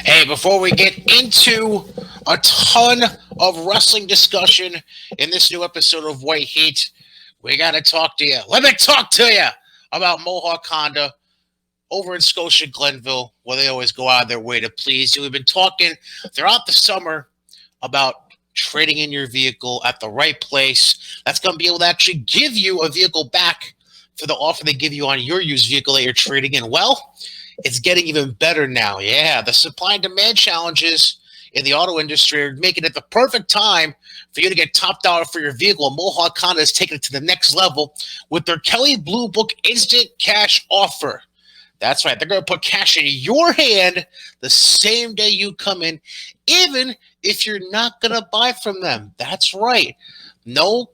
Hey, before we get into a ton of wrestling discussion in this new episode of White Heat, we got to talk to you. Let me talk to you about Mohawk Honda over in Scotia Glenville, where they always go out of their way to please you. We've been talking throughout the summer about trading in your vehicle at the right place. That's going to be able to actually give you a vehicle back for the offer they give you on your used vehicle that you're trading in. Well, it's getting even better now. Yeah, the supply and demand challenges in the auto industry are making it the perfect time for you to get top dollar for your vehicle. And Mohawk Honda is taking it to the next level with their Kelly Blue Book instant cash offer. That's right. They're going to put cash in your hand the same day you come in, even if you're not going to buy from them. That's right. No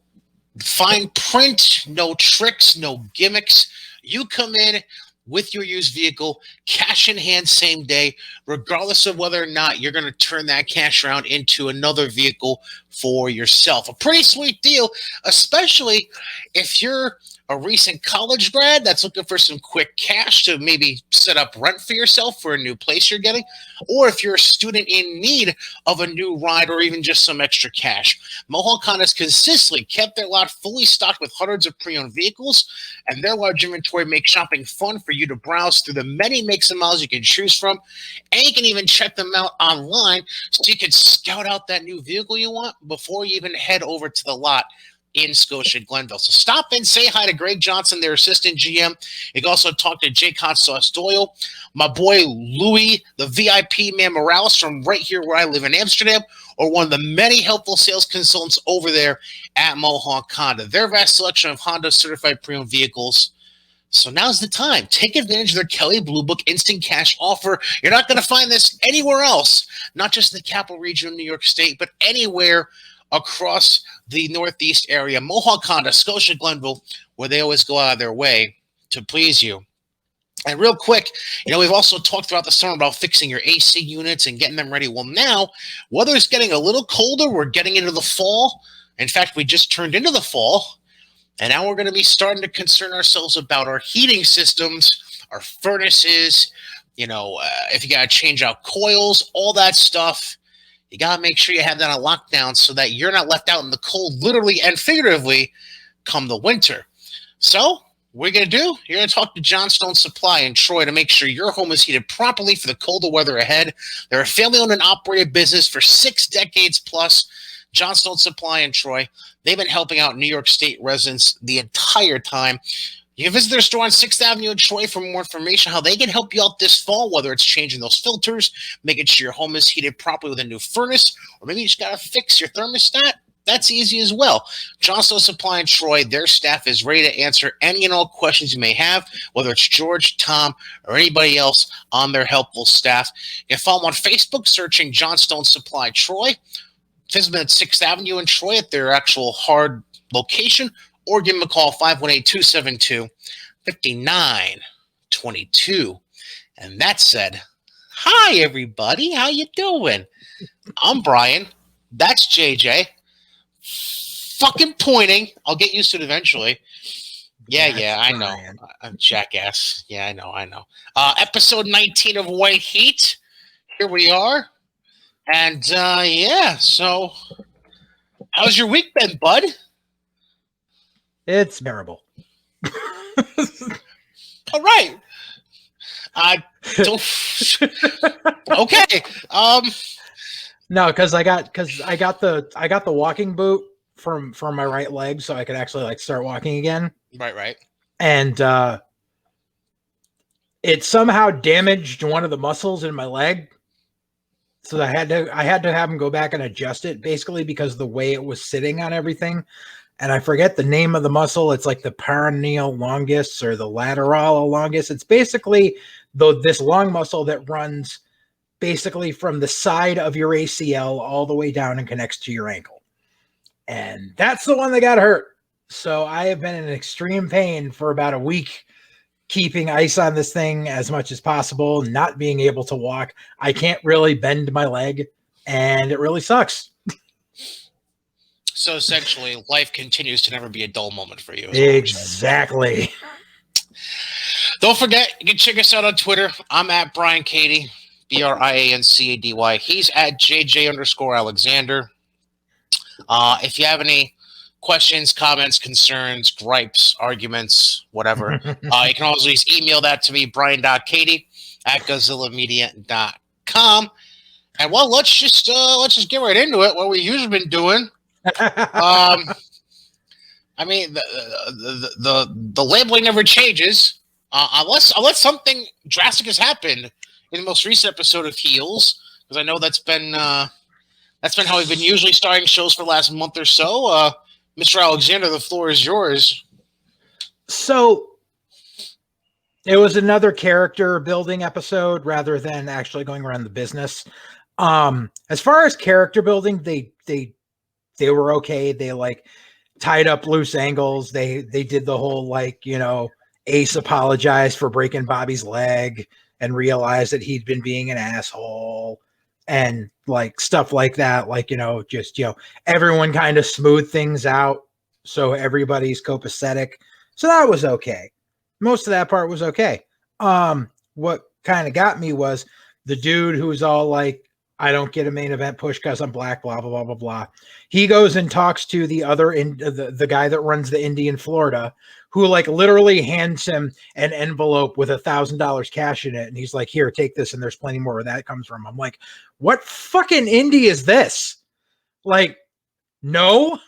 fine print, no tricks, no gimmicks. You come in with your used vehicle, cash in hand same day, regardless of whether or not you're going to turn that cash around into another vehicle for yourself. A pretty sweet deal, especially if you're a recent college grad that's looking for some quick cash to maybe set up rent for yourself for a new place you're getting, or if you're a student in need of a new ride or even just some extra cash. Mohawk Honda has consistently kept their lot fully stocked with hundreds of pre-owned vehicles, and their large inventory makes shopping fun for you to browse through the many makes and models you can choose from. And you can even check them out online so you can scout out that new vehicle you want before you even head over to the lot in Scotia Glenville. So stop in, say hi to Greg Johnson, their assistant GM. You can also talk to Jake Hot Sauce Doyle, my boy Louis, the VIP man Morales from right here where I live in Amsterdam, or one of the many helpful sales consultants over there at Mohawk Honda. Their vast selection of Honda certified pre-owned vehicles. So now's the time. Take advantage of their Kelly Blue Book instant cash offer. You're not going to find this anywhere else, not just in the capital region of New York State, but anywhere across the Northeast area. Mohawk Honda, Scotia Glenville, where they always go out of their way to please you. And real quick, we've also talked throughout the summer about fixing your AC units and getting them ready. Well, now, weather is getting a little colder. We're getting into the fall. In fact, we just turned into the fall. And now we're going to be starting to concern ourselves about our heating systems, our furnaces, if you got to change out coils, all that stuff. You got to make sure you have that on lockdown so that you're not left out in the cold, literally and figuratively, come the winter. So what are you going to do? You're going to talk to Johnstone Supply in Troy to make sure your home is heated properly for the colder weather ahead. They're a family-owned and operated business for 6 decades plus. Johnstone Supply in Troy. They've been helping out New York State residents the entire time. You can visit their store on 6th Avenue in Troy for more information how they can help you out this fall, whether it's changing those filters, making sure your home is heated properly with a new furnace, or maybe you just got to fix your thermostat. That's easy as well. Johnstone Supply in Troy, their staff is ready to answer any and all questions you may have, whether it's George, Tom, or anybody else on their helpful staff. You can follow them on Facebook, searching Johnstone Supply Troy. Visit them at 6th Avenue in Troy at their actual hard location, or give them a call, 518-272-5922. And that said, hi, everybody. How you doing? I'm Brian. That's JJ. Fucking pointing. I'll get used to it eventually. Yeah, I know. I'm jackass. Yeah, I know. Episode 19 of White Heat. Here we are. And, so how's your week been, bud? It's terrible. All right. Don't. Okay. No, because I got the walking boot from my right leg, so I could actually start walking again. Right. And it somehow damaged one of the muscles in my leg, so I had to have him go back and adjust it, basically because of the way it was sitting on everything. And I forget the name of the muscle. It's like the peroneal longus or the lateral longus. It's basically this long muscle that runs basically from the side of your ACL all the way down and connects to your ankle. And that's the one that got hurt. So I have been in extreme pain for about a week, keeping ice on this thing as much as possible, not being able to walk. I can't really bend my leg, and it really sucks. So essentially, life continues to never be a dull moment for you. Exactly. Don't forget, you can check us out on Twitter. I'm at Brian Cady. BRIANCADY. He's at JJ_Alexander. If you have any questions, comments, concerns, gripes, arguments, whatever, you can always email that to me, brian.katie@gozillamedia.com. And well, let's just get right into it. What we've usually been doing. I mean, the labeling never changes, unless something drastic has happened in the most recent episode of Heels, because I know that's been how we've been usually starting shows for the last month or so. Mr. Alexander, the floor is yours. So it was another character building episode rather than actually going around the business. As far as character building, they were okay. They like tied up loose angles. They did the whole like, you know, Ace apologized for breaking Bobby's leg and realized that he'd been being an asshole and like stuff like that. Like, you know, just, you know, everyone kind of smoothed things out. So everybody's copacetic. So that was okay. Most of that part was okay. What kind of got me was the dude who was all like, I don't get a main event push because I'm black, blah, blah, blah, blah, blah. He goes and talks to the other, the guy that runs the Indy in Florida, who like literally hands him an envelope with $1,000 cash in it. And he's like, here, take this. And there's plenty more where that comes from. I'm like, what fucking Indy is this? Like, no.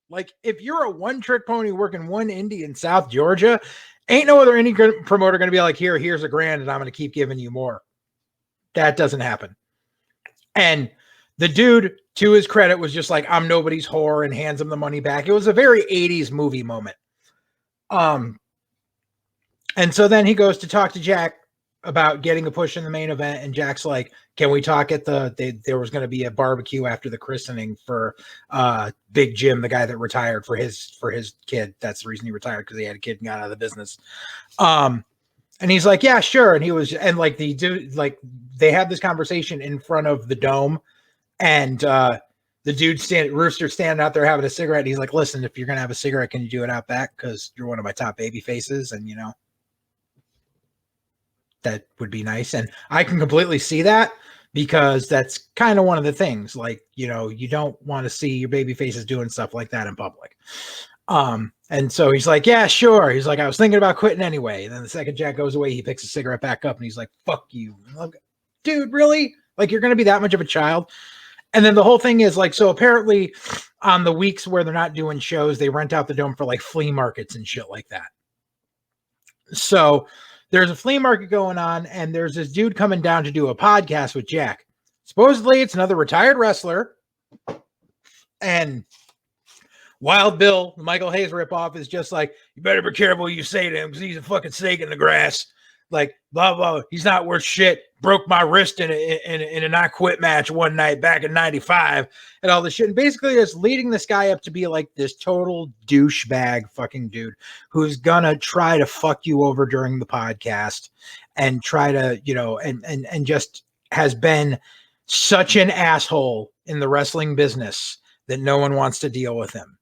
Like, if you're a one-trick pony working one Indy in South Georgia, ain't no other indie promoter going to be like, here's $1,000 and I'm going to keep giving you more. That doesn't happen. And the dude, to his credit, was just like, I'm nobody's whore, and hands him the money back. It was a very 80s movie moment. And so then he goes to talk to Jack about getting a push in the main event, and Jack's like, can we talk at there was going to be a barbecue after the christening for Big Jim, the guy that retired for his kid. That's the reason he retired, because he had a kid and got out of the business. And he's like, yeah, sure. And he was, and like the dude, like they had this conversation in front of the dome, and the dude Rooster standing out there having a cigarette. And he's like, listen, if you're going to have a cigarette, can you do it out back? Cause you're one of my top baby faces. And you know, that would be nice. And I can completely see that, because that's kind of one of the things, like, you know, you don't want to see your baby faces doing stuff like that in public. And so he's like, yeah, sure. He's like, I was thinking about quitting anyway. And then the second Jack goes away, he picks a cigarette back up and he's like, fuck you. Like, dude, really? Like, you're going to be that much of a child? And then the whole thing is like, so apparently on the weeks where they're not doing shows, they rent out the dome for like flea markets and shit like that. So there's a flea market going on, and there's this dude coming down to do a podcast with Jack. Supposedly it's another retired wrestler. And Wild Bill, the Michael Hayes ripoff, is just like, you better be careful what you say to him, because he's a fucking snake in the grass. Like, blah, blah, he's not worth shit. Broke my wrist in a not quit match one night back in 95 and all this shit. And basically just leading this guy up to be like this total douchebag fucking dude who's gonna try to fuck you over during the podcast and try to, you know, and just has been such an asshole in the wrestling business that no one wants to deal with him.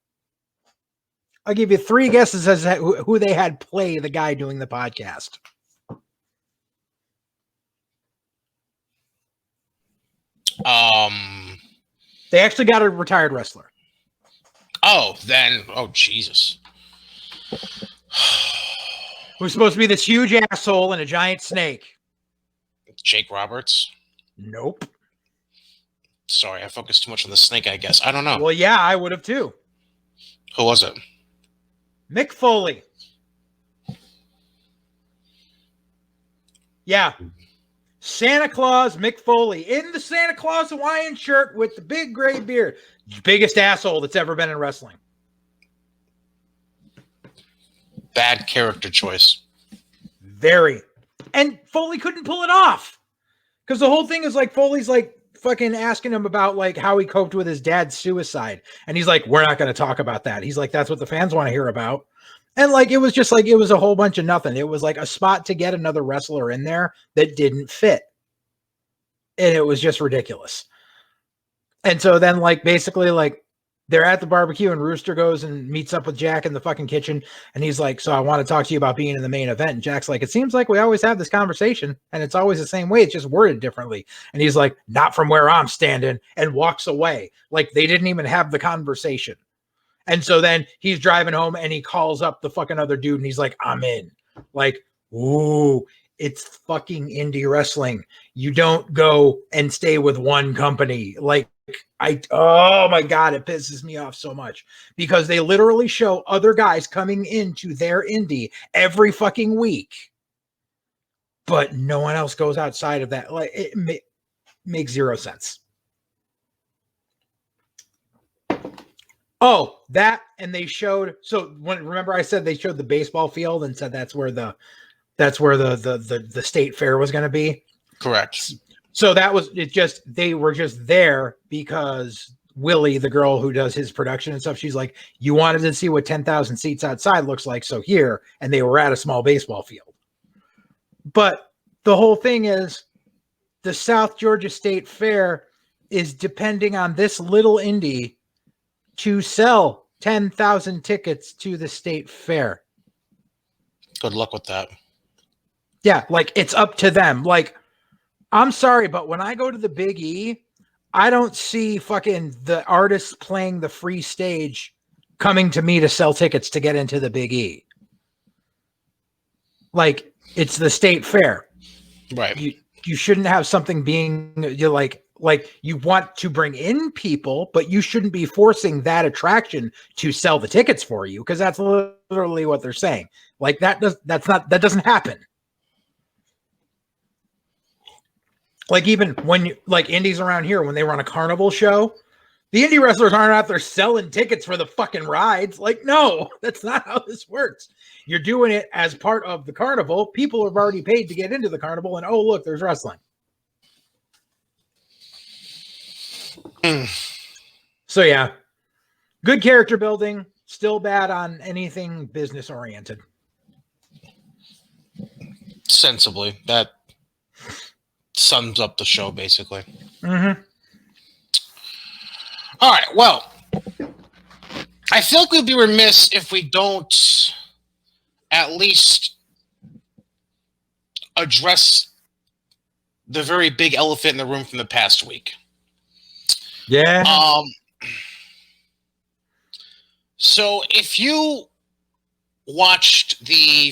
I'll give you 3 guesses as to who they had play the guy doing the podcast. They actually got a retired wrestler. Oh, Jesus. Who's supposed to be this huge asshole and a giant snake? Jake Roberts? Nope. Sorry, I focused too much on the snake, I guess. I don't know. Well, yeah, I would have too. Who was it? Mick Foley. Yeah. Santa Claus Mick Foley in the Santa Claus Hawaiian shirt with the big gray beard. Biggest asshole that's ever been in wrestling. Bad character choice. Very. And Foley couldn't pull it off. Because the whole thing is like Foley's like fucking asking him about like how he coped with his dad's suicide. And he's like, we're not going to talk about that. He's like, that's what the fans want to hear about. And like, it was just like, it was a whole bunch of nothing. It was like a spot to get another wrestler in there that didn't fit. And it was just ridiculous. And so then like, basically like they're at the barbecue and Rooster goes and meets up with Jack in the fucking kitchen. And he's like, so I want to talk to you about being in the main event. And Jack's like, it seems like we always have this conversation and it's always the same way. It's just worded differently. And he's like, not from where I'm standing, and walks away. Like they didn't even have the conversation. And so then he's driving home and he calls up the fucking other dude and he's like, I'm in. Like, ooh, it's fucking indie wrestling. You don't go and stay with one company. Like, oh my God, it pisses me off so much because they literally show other guys coming into their indie every fucking week, but no one else goes outside of that. Like, it makes zero sense. Oh, that, and they showed, so remember I said they showed the baseball field and said that's where the state fair was going to be. Correct. So that was it. Just they were just there because Willie, the girl who does his production and stuff, she's like, you wanted to see what 10,000 seats outside looks like, so here. And they were at a small baseball field. But the whole thing is, the South Georgia State Fair is depending on this little indie to sell 10,000 tickets to the state fair. Good luck with that. Yeah, like it's up to them. Like, I'm sorry, but when I go to the Big E, I don't see fucking the artists playing the free stage coming to me to sell tickets to get into the Big E. Like, it's the state fair. Right. You shouldn't have something being you're like you want to bring in people, but you shouldn't be forcing that attraction to sell the tickets for you, because that's literally what they're saying. Like that doesn't happen. Like even when you like indies around here, when they run a carnival show, the indie wrestlers aren't out there selling tickets for the fucking rides. Like, no, that's not how this works. You're doing it as part of the carnival. People have already paid to get into the carnival, and oh, look, there's wrestling. So yeah, good character building, still bad on anything business oriented. Sensibly, that sums up the show basically. Mm-hmm. All right, well, I feel like we'd be remiss if we don't at least address the very big elephant in the room from the past week. Yeah. So if you watched the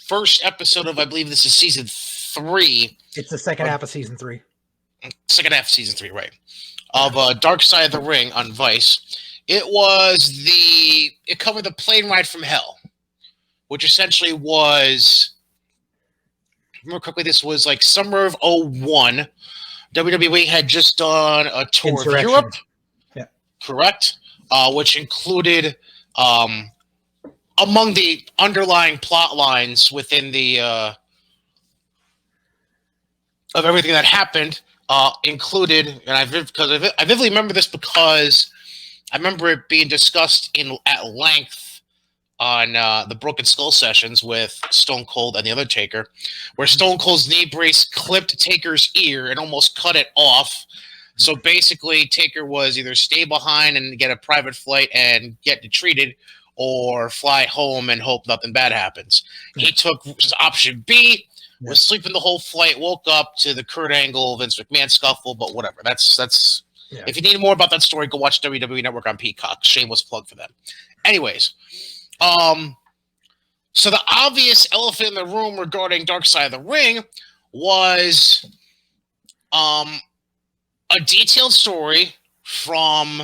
first episode of, I believe this is season 3. It's the second half of season 3. Second half of season 3, right. Of Dark Side of the Ring on Vice. It covered the plane ride from hell, which essentially was, remember correctly, this was like summer of 2001. WWE had just done a tour of Europe. Yeah. Correct? Which included, among the underlying plot lines within the, of everything that happened, included, and I vividly remember this because I remember it being discussed at length on the Broken Skull sessions with Stone Cold and The Undertaker, where Stone Cold's knee brace clipped Taker's ear and almost cut it off. So basically, Taker was either stay behind and get a private flight and get treated, or fly home and hope nothing bad happens. He took option B, was sleeping the whole flight, woke up to the Kurt Angle, Vince McMahon scuffle, but whatever. That's Yeah. If you need more about that story, go watch WWE Network on Peacock. Shameless plug for them. Anyways, so the obvious elephant in the room regarding Dark Side of the Ring was a detailed story from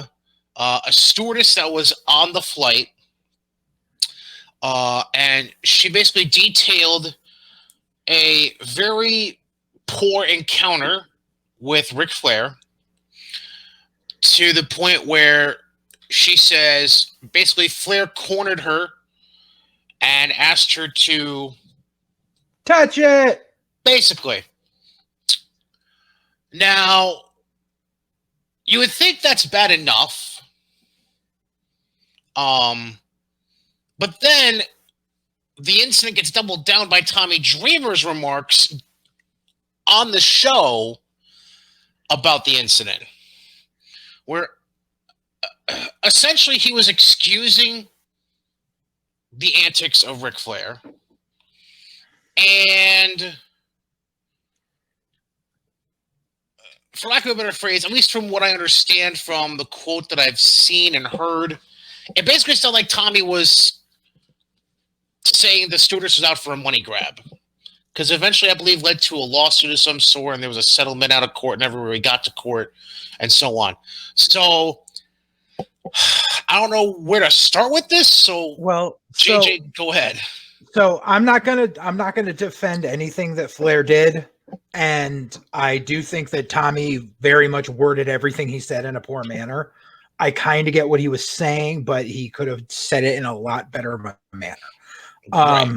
a stewardess that was on the flight, and she basically detailed a very poor encounter with Ric Flair, to the point where she says basically Flair cornered her and asked her to touch it. Basically. Now, you would think that's bad enough. But then the incident gets doubled down by Tommy Dreamer's remarks on the show about the incident, where essentially he was excusing the antics of Ric Flair, and for lack of a better phrase, at least from what I understand from the quote that I've seen and heard, it basically sounded like Tommy was saying the stewardess was out for a money grab. Because eventually, I believe, led to a lawsuit of some sort, and there was a settlement out of court, and everywhere he got to court, and so on. So, I don't know where to start with this. So, Well, JJ, go ahead. So I'm not gonna defend anything that Flair did, and I do think that Tommy very much worded everything he said in a poor manner. I kind of get what he was saying, but he could have said it in a lot better manner. Right.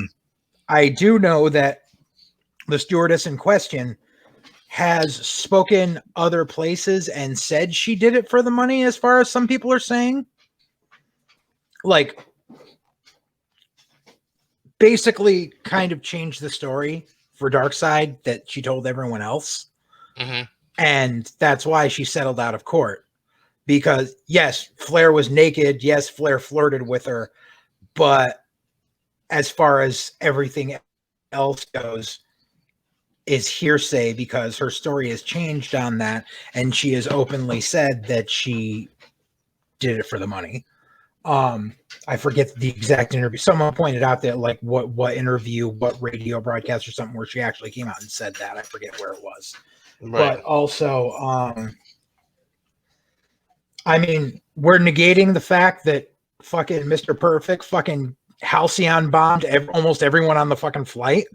I do know that the stewardess in question has spoken other places and said she did it for the money, as far as some people are saying. Like, basically kind of changed the story for Darkseid that she told everyone else. Mm-hmm. And that's why she settled out of court. Because, yes, Flair was naked. Yes, Flair flirted with her. But as far as everything else goes, is hearsay, because her story has changed on that. And she has openly said that she did it for the money. I forget the exact interview. Someone pointed out that, like, what interview, what radio broadcast or something where she actually came out and said that. I forget where it was. Right. But also, I mean, we're negating the fact that fucking Mr. Perfect fucking Halcyon bombed almost everyone on the fucking flight,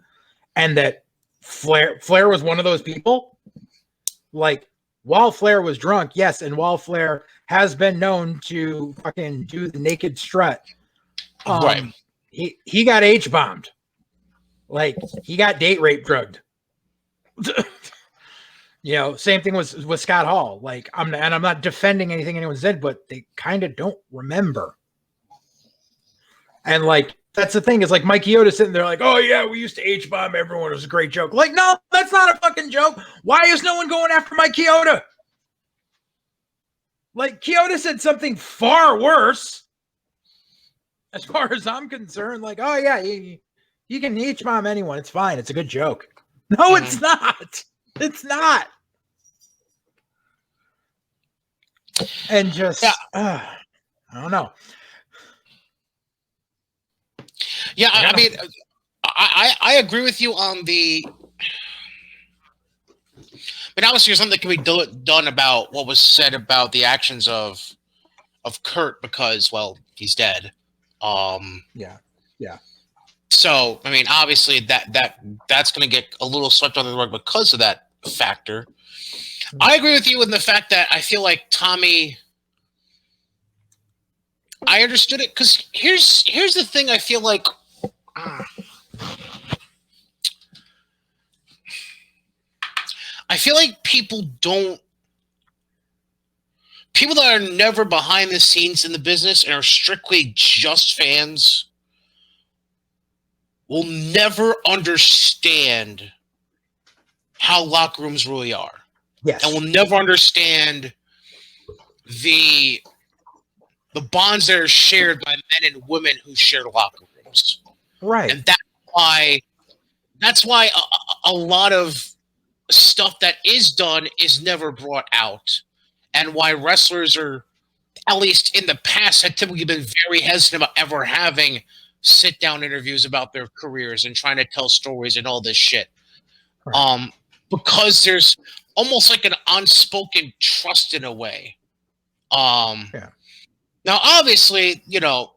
and that Flair was one of those people. Like, while Flair was drunk, yes, and while Flair has been known to fucking do the naked strut, right. He got H-bombed. Like, he got date rape drugged. You know, same thing with Scott Hall. Like, I'm not defending anything anyone said, but they kind of don't remember. And like, that's the thing, is like Mike Chioda sitting there like, oh yeah, we used to H-bomb everyone. It was a great joke. Like, no, that's not a fucking joke. Why is no one going after Mike Chioda? Like, Chioda said something far worse, as far as I'm concerned. Like, oh yeah, you can H-bomb anyone. It's fine. It's a good joke. No, it's not. It's not. And just, I don't know. Yeah, I mean, I agree with you on the. But obviously, there's something that can be done about what was said about the actions of Kurt, because, well, he's dead. Yeah. So, I mean, obviously that's going to get a little swept under the rug because of that factor. I agree with you in the fact that I feel like Tommy. I understood it, because here's the thing. I feel like. I feel like people that are never behind the scenes in the business and are strictly just fans will never understand how locker rooms really are. Yes. And will never understand the bonds that are shared by men and women who share locker rooms. Right. And that's why a lot of stuff that is done is never brought out, and why wrestlers are, at least in the past, had typically been very hesitant about ever having sit-down interviews about their careers and trying to tell stories and all this shit. Right. Because there's almost like an unspoken trust in a way. Yeah. Now, obviously, you know,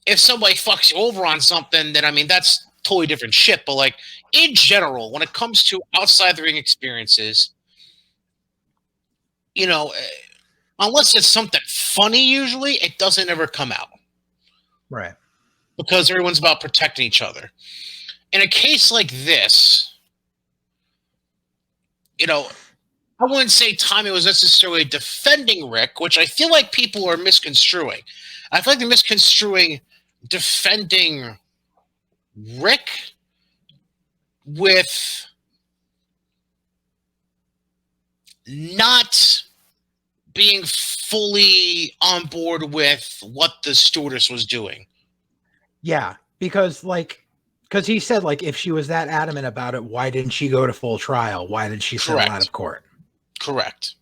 if somebody fucks you over on something, then, I mean, that's totally different shit. But, like, in general, when it comes to outside the ring experiences, you know, unless it's something funny, usually it doesn't ever come out. Right. Because everyone's about protecting each other. In a case like this, you know, I wouldn't say Tommy was necessarily defending Rick, which I feel like people are misconstruing. I feel like they're misconstruing defending Rick with not being fully on board with what the stewardess was doing. Yeah, because he said, like, if she was that adamant about it, why didn't she go to full trial? Why did she settle out of court? Correct.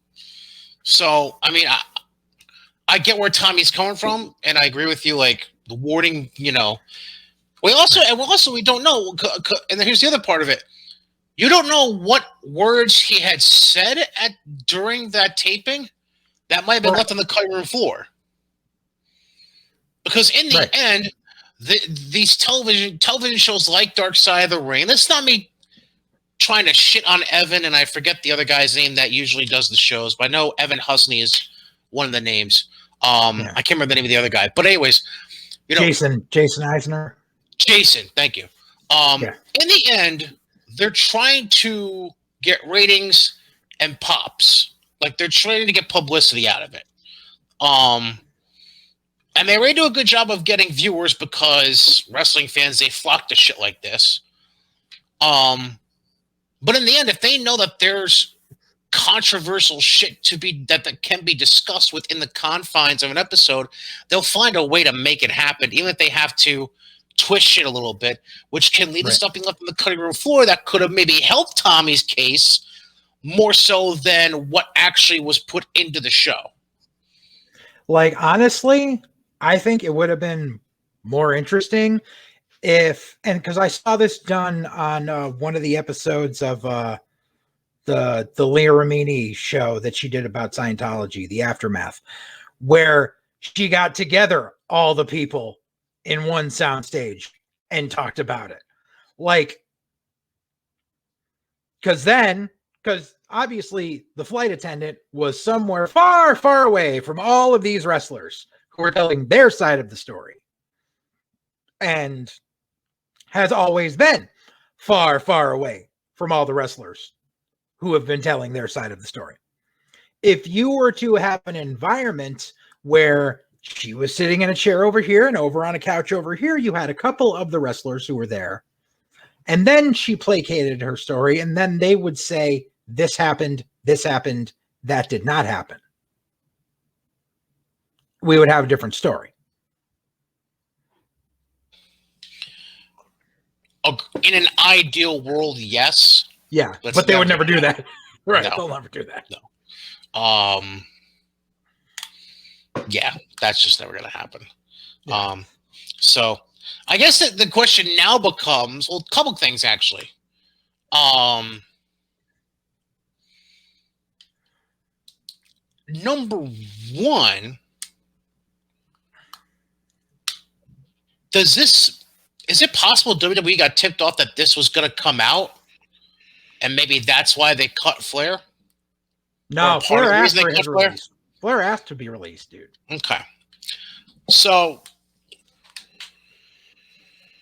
So, I mean, I get where Tommy's coming from, and I agree with you. Like the warding, we don't know. And then here's the other part of it: you don't know what words he had said during that taping that might have been left on the cutting room floor. Because in the end, these television shows like Dark Side of the Ring. That's not me trying to shit on Evan, and I forget the other guy's name that usually does the shows, but I know Evan Husney is one of the names. I can't remember the name of the other guy, but anyways, Jason Eisner. Jason, thank you. In the end, they're trying to get ratings and pops. Like they're trying to get publicity out of it. And they already do a good job of getting viewers because wrestling fans, they flock to shit like this. But in the end, if they know that there's controversial shit that can be discussed within the confines of an episode, they'll find a way to make it happen, even if they have to twist shit a little bit, which can lead to stuff being left on the cutting room floor that could have maybe helped Tommy's case more so than what actually was put into the show. Like, honestly, I think it would have been more interesting because I saw this done on one of the episodes of the Leah Remini show that she did about Scientology, The Aftermath, where she got together all the people in one soundstage and talked about it. Like, because obviously the flight attendant was somewhere far, far away from all of these wrestlers who were telling their side of the story, and has always been far, far away from all the wrestlers who have been telling their side of the story. If you were to have an environment where she was sitting in a chair over here and over on a couch over here, you had a couple of the wrestlers who were there, and then she placated her story, and then they would say, this happened, that did not happen. We would have a different story. In an ideal world, yes. Yeah, but they would never do that. Right, no. They'll never do that. No. Yeah, that's just never going to happen. Yeah. So I guess that the question now becomes, well, a couple things actually. Number one, is it possible WWE got tipped off that this was going to come out, and maybe that's why they cut Flair? No, Flair asked for his release. Flair asked to be released, dude. Okay. So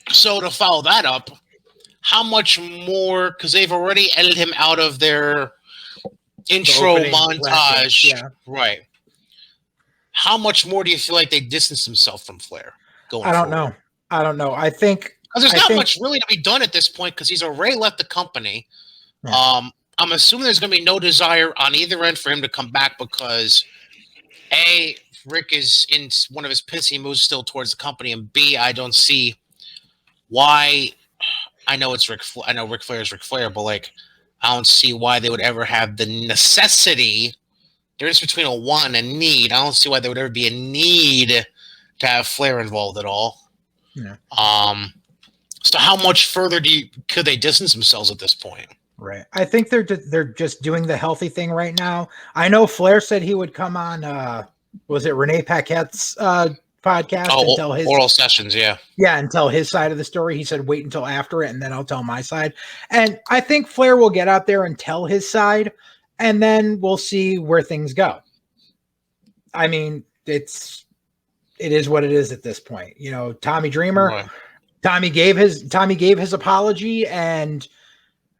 to follow that up, how much more, because they've already edited him out of their intro montage. Yeah. Right. How much more do you feel like they distanced themselves from Flair going forward? I don't know. I think there's not much really to be done at this point because he's already left the company. Yeah. I'm assuming there's going to be no desire on either end for him to come back because A, Rick is in one of his pissy moves still towards the company, and B, I don't see why. I know it's Rick Flair is Rick Flair, but like I don't see why they would ever have the necessity. There's between a want and a need. I don't see why there would ever be a need to have Flair involved at all. Yeah. So how much further could they distance themselves at this point? Right. I think they're just doing the healthy thing right now. I know Flair said he would come on. Was it Renee Paquette's podcast and tell his oral sessions? Yeah. Yeah, and tell his side of the story. He said, "Wait until after it, and then I'll tell my side." And I think Flair will get out there and tell his side, and then we'll see where things go. I mean, it is what it is at this point. You know, Tommy Dreamer. Right. Tommy gave his apology, and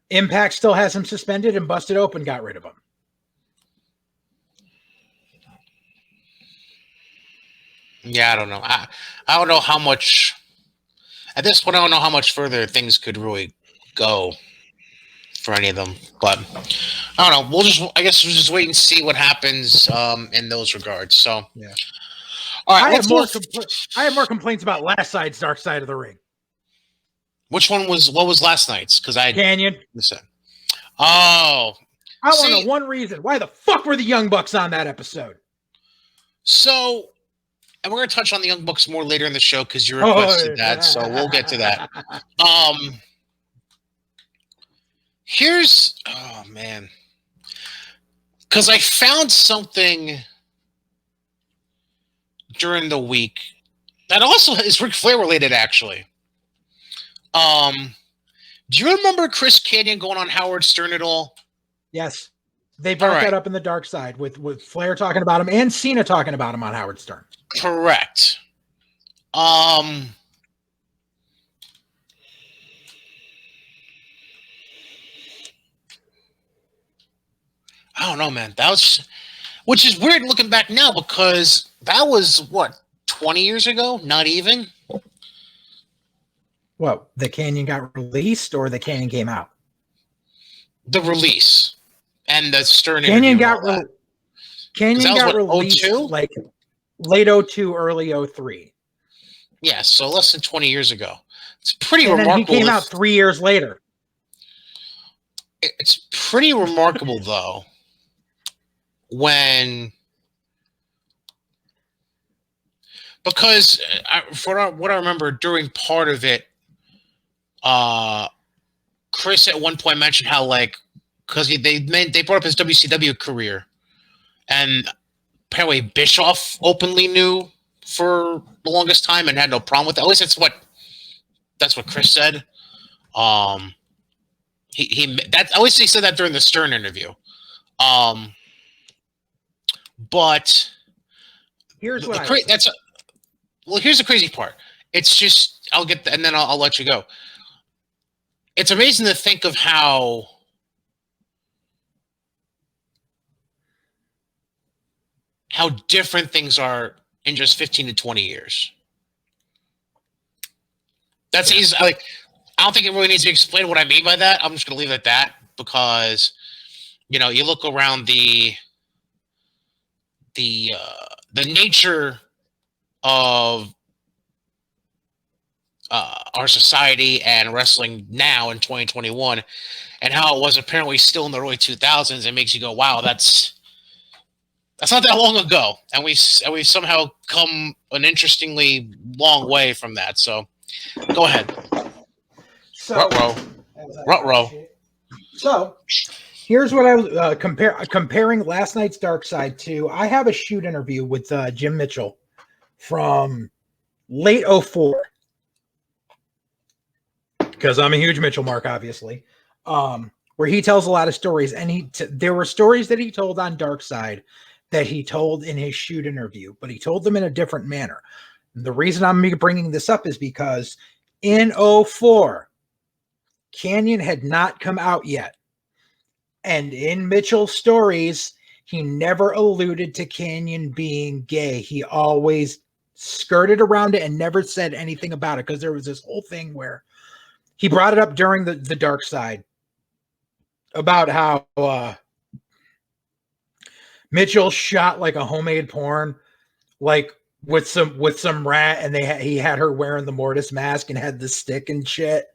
Impact still has him suspended and busted open, got rid of him. Yeah, I don't know. I don't know how much at this point. I don't know how much further things could really go for any of them. But I don't know. I guess we'll just wait and see what happens in those regards. So, Yeah. all right. I have more complaints about last night's Dark Side of the Ring. Which one was? What was last night's? Because I Canyon. listen. Oh, I want to know one reason. Why the fuck were the Young Bucks on that episode? So, and we're going to touch on the Young Bucks more later in the show because you requested that. So we'll get to that. Here's, oh man, because I found something during the week that also is Ric Flair related, actually. Do you remember Chris Kanyon going on Howard Stern at all? Yes. They brought that up in the Dark Side with Flair talking about him and Cena talking about him on Howard Stern. Correct. I don't know, man. Which is weird looking back now because that was what, 20 years ago? Not even. What, the Canyon got released or the Canyon came out? The release and the Stern Canyon got released 02? Like late 02, early 03. Yeah, so less than 20 years ago. It's pretty remarkable. And then he came out 3 years later. It's pretty remarkable, though, because for what I remember during part of it, Chris at one point mentioned how, like, because they brought up his WCW career, and apparently Bischoff openly knew for the longest time and had no problem with it. At least that's what Chris said. He said that during the Stern interview. But here's what here's the crazy part. It's just and then I'll let you go. It's amazing to think of how different things are in just 15 to 20 years. That's easy. Like, I don't think it really needs to explain what I mean by that. I'm just going to leave it at that because, you look around the nature of our society and wrestling now in 2021 and how it was apparently still in the early 2000s. It makes you go, wow, that's not that long ago. And we've somehow come an interestingly long way from that. So go ahead. Ruh-roh. So here's what I was comparing last night's Dark Side to. I have a shoot interview with Jim Mitchell from late 04. Because I'm a huge Mitchell mark, obviously, where he tells a lot of stories. And there were stories that he told on Dark Side that he told in his shoot interview, but he told them in a different manner. The reason I'm bringing this up is because in 04, Canyon had not come out yet. And in Mitchell's stories, he never alluded to Canyon being gay. He always skirted around it and never said anything about it because there was this whole thing where he brought it up during the Dark Side about how Mitchell shot like a homemade porn, like with some rat, and he had her wearing the Mortis mask and had the stick and shit.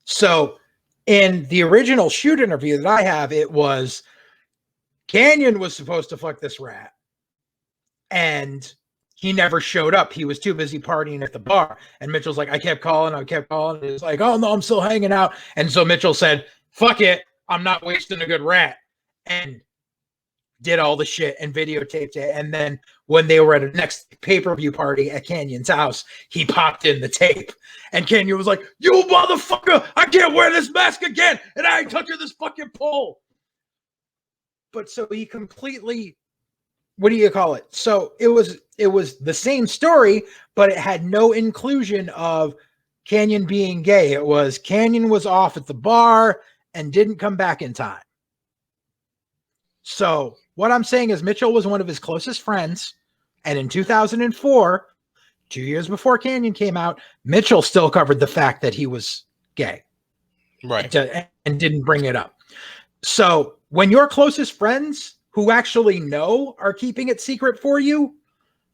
So in the original shoot interview that I have, it was Canyon was supposed to fuck this rat, and he never showed up. He was too busy partying at the bar. And Mitchell's like, I kept calling. And he's like, oh, no, I'm still hanging out. And so Mitchell said, fuck it. I'm not wasting a good rat. And did all the shit and videotaped it. And then when they were at a next pay-per-view party at Canyon's house, he popped in the tape. And Canyon was like, you motherfucker, I can't wear this mask again. And I ain't touching this fucking pole. But so he completely... What do you call it? So it was the same story, but it had no inclusion of Canyon being gay. It was Canyon was off at the bar and didn't come back in time. So what I'm saying is Mitchell was one of his closest friends. And in 2004, 2 years before Canyon came out, Mitchell still covered the fact that he was gay. Right. And didn't bring it up. So when your closest friends who actually know are keeping it secret for you,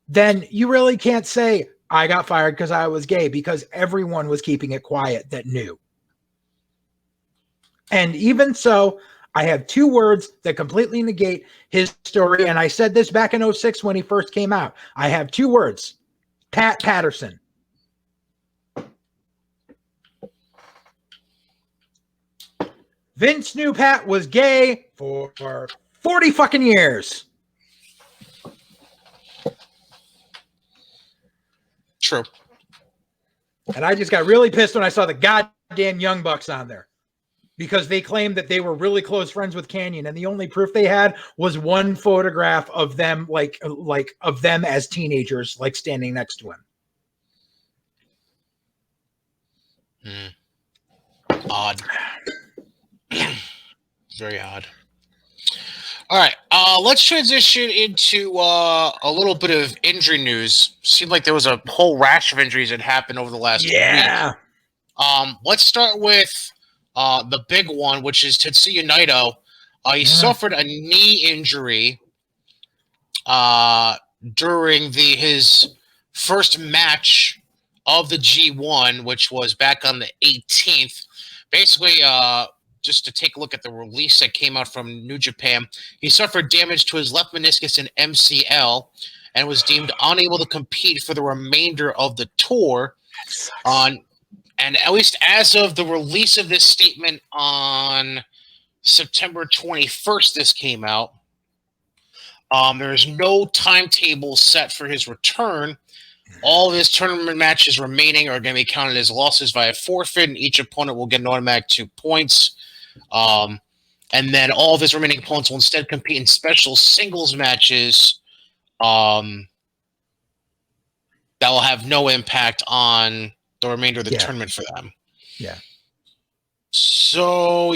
then you really can't say, I got fired because I was gay, because everyone was keeping it quiet that knew. And even so, I have two words that completely negate his story. And I said this back in 2006 when he first came out. I have two words: Pat Patterson. Vince knew Pat was gay for 40 fucking years. True. And I just got really pissed when I saw the goddamn Young Bucks on there, because they claimed that they were really close friends with Canyon, and the only proof they had was one photograph of them, like of them as teenagers, like standing next to him. Odd. Very odd. All right, let's transition into a little bit of injury news. Seemed like there was a whole rash of injuries that happened over the last week. Let's start with the big one, which is Tetsuya Naito. He suffered a knee injury during his first match of the G1, which was back on the 18th. Basically, just to take a look at the release that came out from New Japan, he suffered damage to his left meniscus and MCL and was deemed unable to compete for the remainder of the tour. And at least as of the release of this statement on September 21st, this came out. There's no timetable set for his return. All of his tournament matches remaining are going to be counted as losses via forfeit, and each opponent will get an automatic 2 points. And then all of his remaining opponents will instead compete in special singles matches that will have no impact on the remainder of the tournament for them. Yeah. So,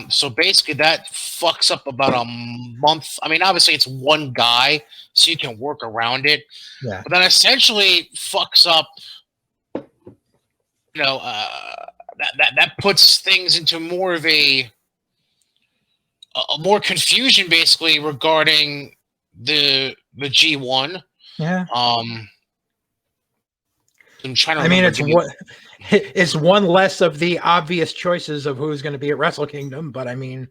so basically that fucks up about a month. I mean, obviously it's one guy, so you can work around it. Yeah. But that essentially fucks up, that puts things into more of a more confusion, basically, regarding the G1. Yeah. I'm trying to I mean, it's one less of the obvious choices of who's going to be at Wrestle Kingdom, but I mean,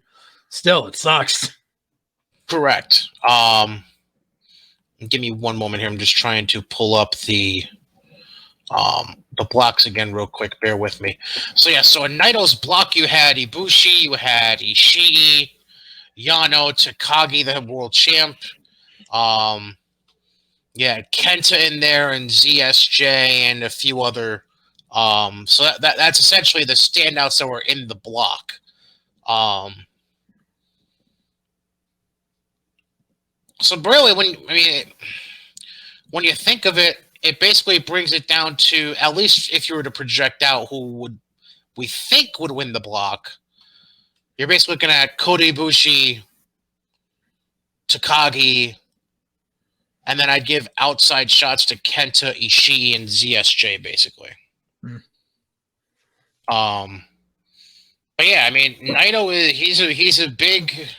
still, it sucks. Correct. Give me one moment here. I'm just trying to pull up the blocks again real quick. Bear with me. So in Naito's block, you had Ibushi, you had Ishii, Yano, Takagi, the world champ. Kenta in there, and ZSJ, and a few other. So that's essentially the standouts that were in the block. So really, when you think of it, it basically brings it down to, at least if you were to project out who we think would win the block, you're basically looking at Kota Ibushi, Takagi, and then I'd give outside shots to Kenta, Ishii, and ZSJ, basically. But yeah, I mean, Naito he's a big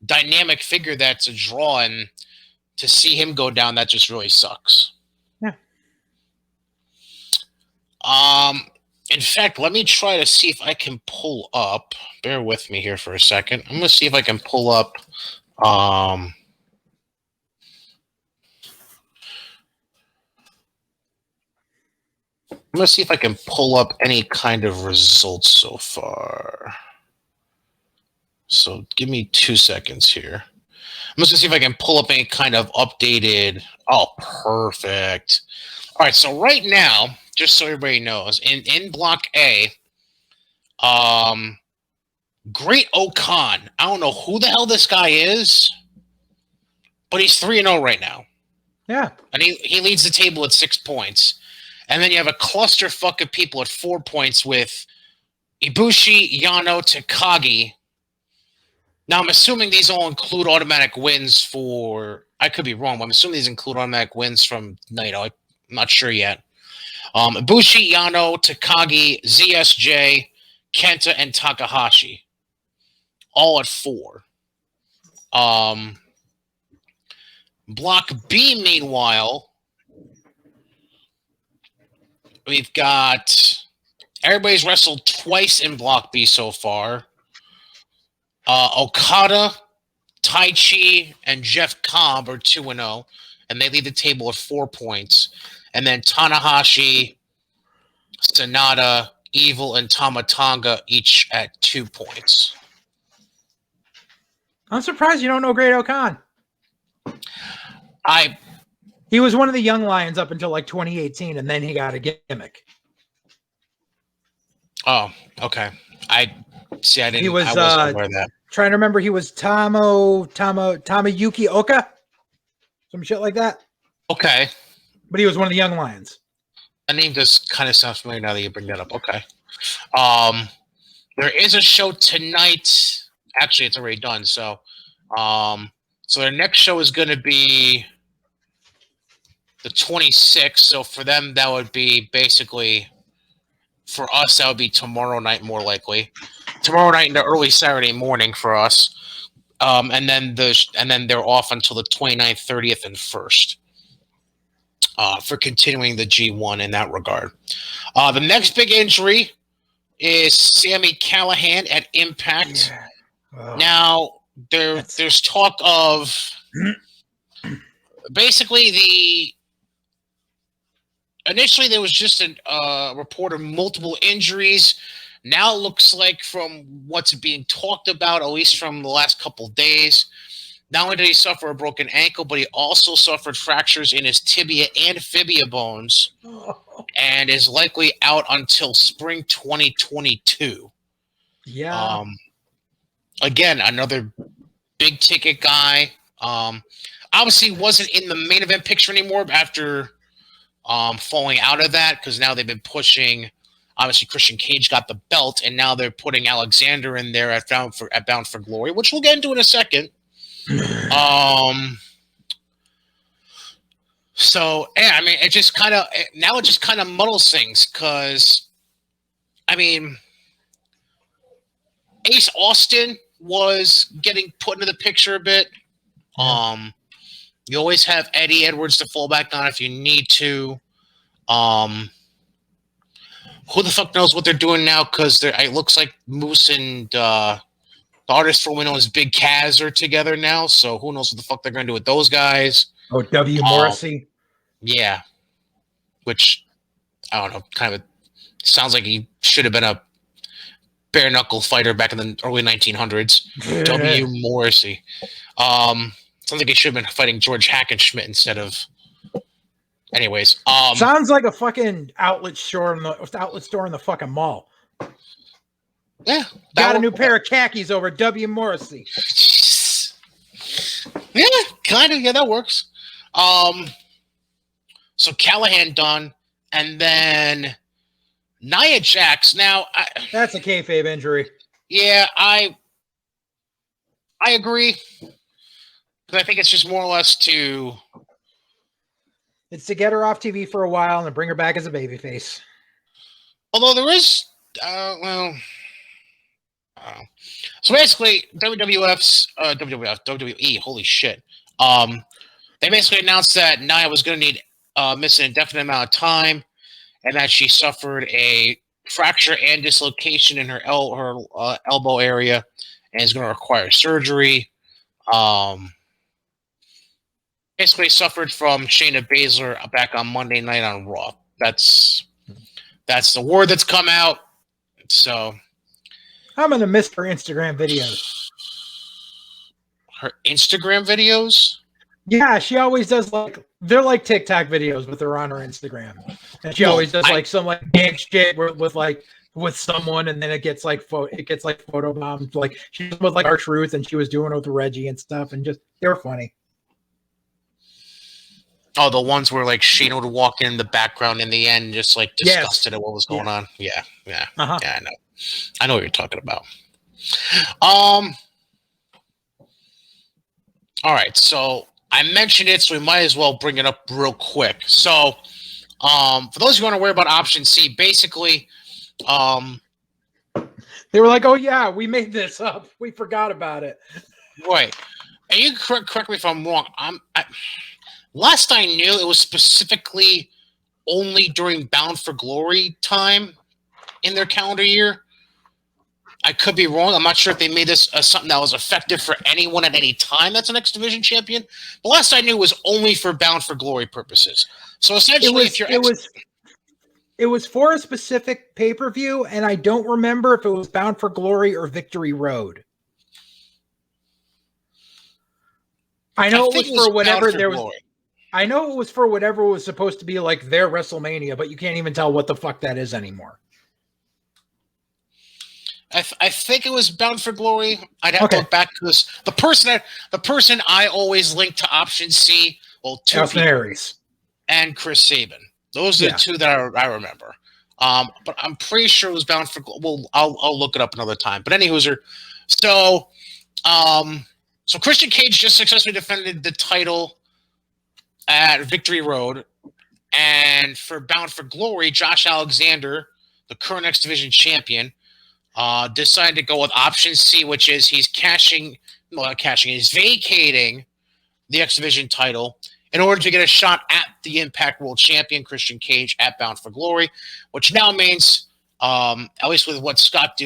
dynamic figure that's a draw, and to see him go down, that just really sucks. Yeah. In fact, let me try to see if I can pull up. Bear with me here for a second. I'm gonna see if I can pull up. I'm gonna see if I can pull up any kind of results so far. So give me 2 seconds here. I'm just gonna see if I can pull up any kind of updated. Oh, perfect. All right, so right now, just so everybody knows, in Block A, Great Okan. I don't know who the hell this guy is, but he's 3-0 right now. Yeah. And he leads the table at 6 points. And then you have a clusterfuck of people at 4 points with Ibushi, Yano, Takagi. Now, I'm assuming these all include automatic wins for... I could be wrong, but I'm assuming these include automatic wins from Naito. I'm not sure yet. Ibushi, Yano, Takagi, ZSJ, Kenta, and Takahashi. all at 4. Block B, meanwhile, we've got everybody's wrestled twice in Block B so far. Okada, Tai Chi, and Jeff Cobb are 2-0, and they lead the table at 4 points. And then Tanahashi, Sonata, Evil, and Tama Tonga each at 2 points. I'm surprised you don't know Great Okan. He was one of the young lions up until like 2018, and then he got a gimmick. Oh, okay. I didn't. He was. I wasn't aware of that. Trying to remember, he was Tamayuki Oka, some shit like that. Okay, but he was one of the young lions. That name just kind of sounds familiar now that you bring that up. Okay. There is a show tonight. Actually, it's already done. So, so their next show is going to be the 26th. So for them, that would be basically, for us, that would be tomorrow night, more likely. Tomorrow night and the early Saturday morning for us. And then they're off until the 29th, 30th, and 1st. For continuing the G1 in that regard. The next big injury is Sami Callihan at Impact. Yeah. Oh. Now, there's talk of basically initially there was just a report of multiple injuries. Now it looks like from what's being talked about, at least from the last couple of days, not only did he suffer a broken ankle, but he also suffered fractures in his tibia and fibia bones and is likely out until spring 2022. Yeah. Again, another big ticket guy. Obviously wasn't in the main event picture anymore after falling out of that, because now they've been pushing. Obviously, Christian Cage got the belt, and now they're putting Alexander in there at Bound for Glory, which we'll get into in a second. So yeah, I mean, it just kind of muddles things, because I mean, Ace Austin was getting put into the picture a bit. Yeah. You always have Eddie Edwards to fall back on if you need to. Who the fuck knows what they're doing now? Because it looks like Moose and the artist formerly known as Big Kaz are together now. So who knows what the fuck they're going to do with those guys? Oh, W. Morrissey. Yeah. Which, I don't know, kind of sounds like he should have been a bare knuckle fighter back in the early 1900s. W. Morrissey. Sounds like he should have been fighting George Hackenschmidt instead of. Anyways, sounds like a fucking outlet store in the fucking mall. Yeah, got a new pair of khakis over W. Morrissey. Yeah, kind of. Yeah, that works. So Callahan done, and then Nia Jax. Now, that's a kayfabe injury. Yeah, I agree, because I think it's just more or less to. It's to get her off TV for a while and then bring her back as a babyface. Although there is, so basically, WWE, holy shit. They basically announced that Nia was going to need miss an indefinite amount of time, and that she suffered a fracture and dislocation in her elbow area, and is going to require surgery. Basically suffered from Shayna Baszler back on Monday night on Raw. That's the word that's come out. So I'm gonna miss her Instagram videos. Her Instagram videos? Yeah, she always does they're like TikTok videos, but they're on her Instagram. And she always does some gang shit with someone, and then it gets photobombed. Like she's with R-Truth, and she was doing it with Reggie and stuff, and just they were funny. Oh, the ones where Shayna would walk in the background in the end, just disgusted at what was going on. Yeah. Uh-huh. Yeah, I know what you're talking about. All right, so I mentioned it, so we might as well bring it up real quick. So, for those who aren't aware about Option C, basically, They were like, "Oh yeah, we made this up. We forgot about it." Right. And you correct me if I'm wrong. Last I knew, it was specifically only during Bound for Glory time in their calendar year. I could be wrong. I'm not sure if they made this something that was effective for anyone at any time that's an X Division champion. But last I knew, it was only for Bound for Glory purposes. So essentially, it was for a specific pay-per-view, and I don't remember if it was Bound for Glory or Victory Road. I know it was for whatever there was. I know it was for whatever was supposed to be like their WrestleMania, but you can't even tell what the fuck that is anymore. I think it was Bound for Glory. I'd have to look back because the person I always link to option C, well, Austin Aries and Chris Sabin. Those are the two that I remember. But I'm pretty sure it was Bound for Glory. Well, I'll look it up another time. But anywho, so Christian Cage just successfully defended the title at Victory Road, and for Bound for Glory, Josh Alexander, the current X Division champion, decided to go with option C, which is he's vacating the X Division title in order to get a shot at the Impact World Champion Christian Cage at Bound for Glory, which now means, at least with what Scott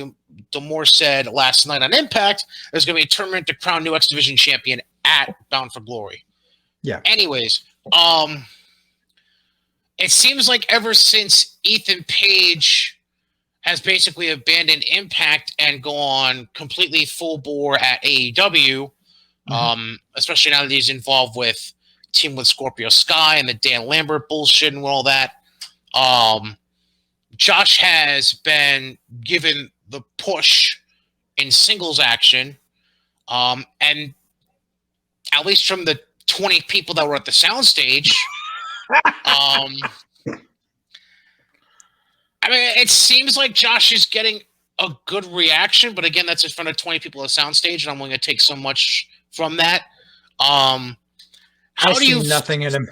D'Amore said last night on Impact, there's going to be a tournament to crown new X Division champion at Bound for Glory. Yeah. Anyways, it seems like ever since Ethan Page has basically abandoned Impact and gone completely full bore at AEW, especially now that he's involved with Team with Scorpio Sky and the Dan Lambert bullshit and all that. Josh has been given the push in singles action, and at least from the 20 people that were at the soundstage, I mean, it seems like Josh is getting a good reaction, but again, that's in front of 20 people at the soundstage, and I'm going to take so much from that. How do you nothing in him?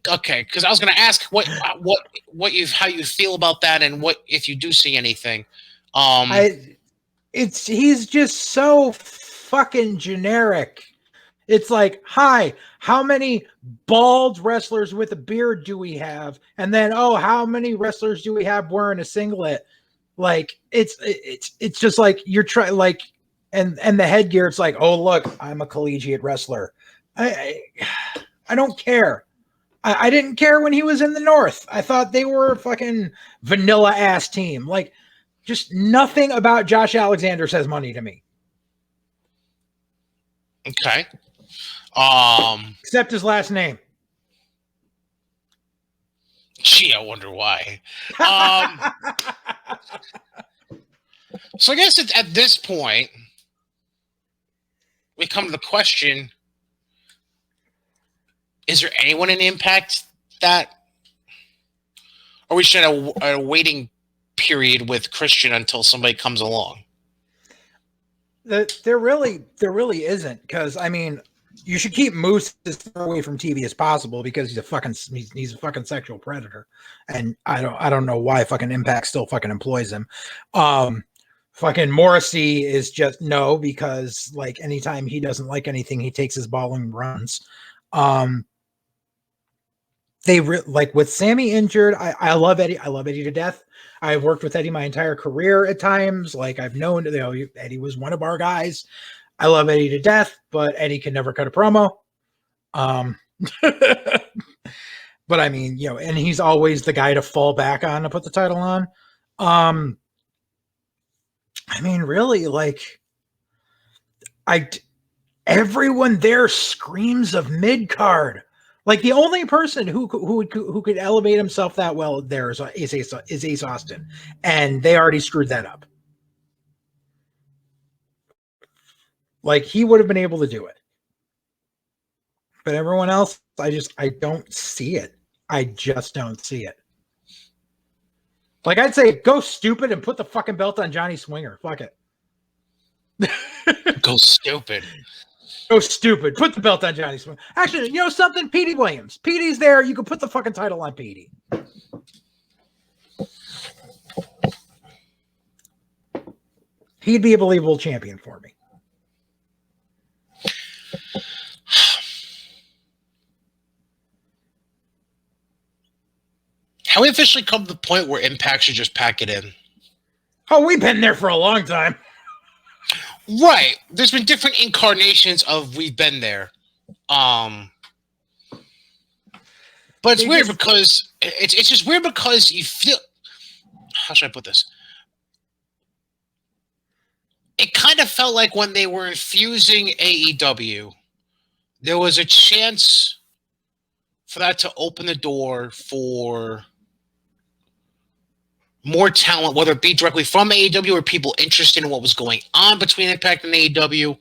Okay, because I was going to ask how you feel about that, and what if you do see anything. He's just so fucking generic. It's like, hi, how many bald wrestlers with a beard do we have? And then, how many wrestlers do we have wearing a singlet? Like, it's just like you're trying, like, and the headgear. It's like, oh look, I'm a collegiate wrestler. I don't care. I didn't care when he was in the North. I thought they were a fucking vanilla ass team. Like, just nothing about Josh Alexander says money to me. Okay. Except his last name. Gee, I wonder why. So I guess at this point, we come to the question, is there anyone in Impact that, or we should have a waiting period with Christian until somebody comes along? There really isn't, because I mean, you should keep Moose as far away from TV as possible because he's a fucking sexual predator, and I don't know why fucking Impact still fucking employs him. Fucking Morrissey is just no, because like anytime he doesn't like anything, he takes his ball and runs. Like with Sammy injured, I love Eddie. I love Eddie to death. I've worked with Eddie my entire career at times. Like I've known, Eddie was one of our guys. I love Eddie to death, but Eddie can never cut a promo. But I mean, and he's always the guy to fall back on to put the title on. I mean, really, like, everyone there screams of mid card. Like the only person who could elevate himself that well there is Ace Austin, and they already screwed that up. Like he would have been able to do it, but everyone else, I don't see it. I just don't see it. Like I'd say, go stupid and put the fucking belt on Johnny Swinger. Fuck it. Go stupid. Go stupid. Put the belt on Johnny Swinger. Actually, you know something? Petey Williams. Petey's there. You can put the fucking title on Petey. He'd be a believable champion for me. Have we officially come to the point where Impact should just pack it in? Oh, we've been there for a long time. Right. There's been different incarnations of we've been there. But it's weird because it's just weird because you feel, how should I put this? It kind of felt like when they were infusing AEW, there was a chance for that to open the door for more talent, whether it be directly from AEW or people interested in what was going on between Impact and AEW.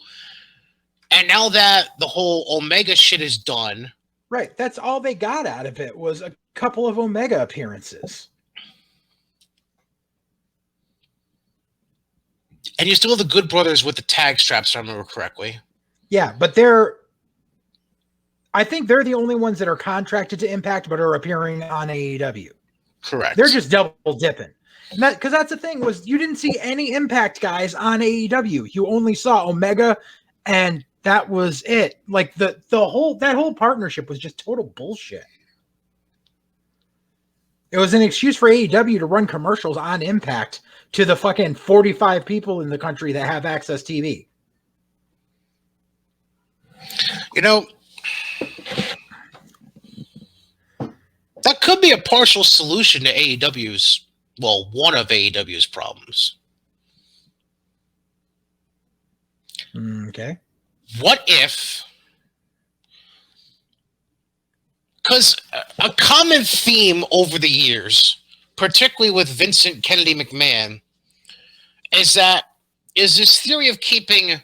And now that the whole Omega shit is done. Right. That's all they got out of it was a couple of Omega appearances. And you still have the Good Brothers with the tag straps, if I remember correctly. Yeah, but I think they're the only ones that are contracted to Impact but are appearing on AEW. Correct. They're just double dipping. Because that's the thing was you didn't see any Impact guys on AEW. You only saw Omega, and that was it. Like that whole partnership was just total bullshit. It was an excuse for AEW to run commercials on Impact to the fucking 45 people in the country that have Access TV. You know, that could be a partial solution to AEW's, well, one of AEW's problems. Okay. What if, because a common theme over the years, particularly with Vincent Kennedy McMahon, is this theory of keeping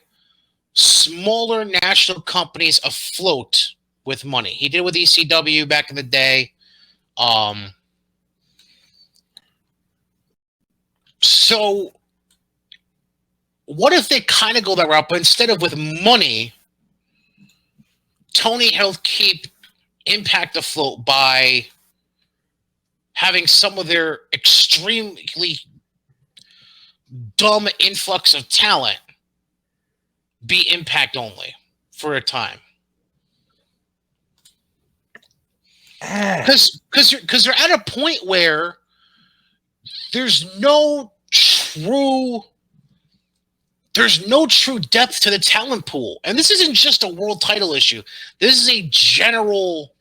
smaller national companies afloat with money. He did it with ECW back in the day. So what if they kind of go that route, but instead of with money, Tony helped keep Impact afloat by having some of their extremely dumb influx of talent be Impact only for a time. Because they're at a point where there's no true depth to the talent pool. And this isn't just a world title issue. This is a general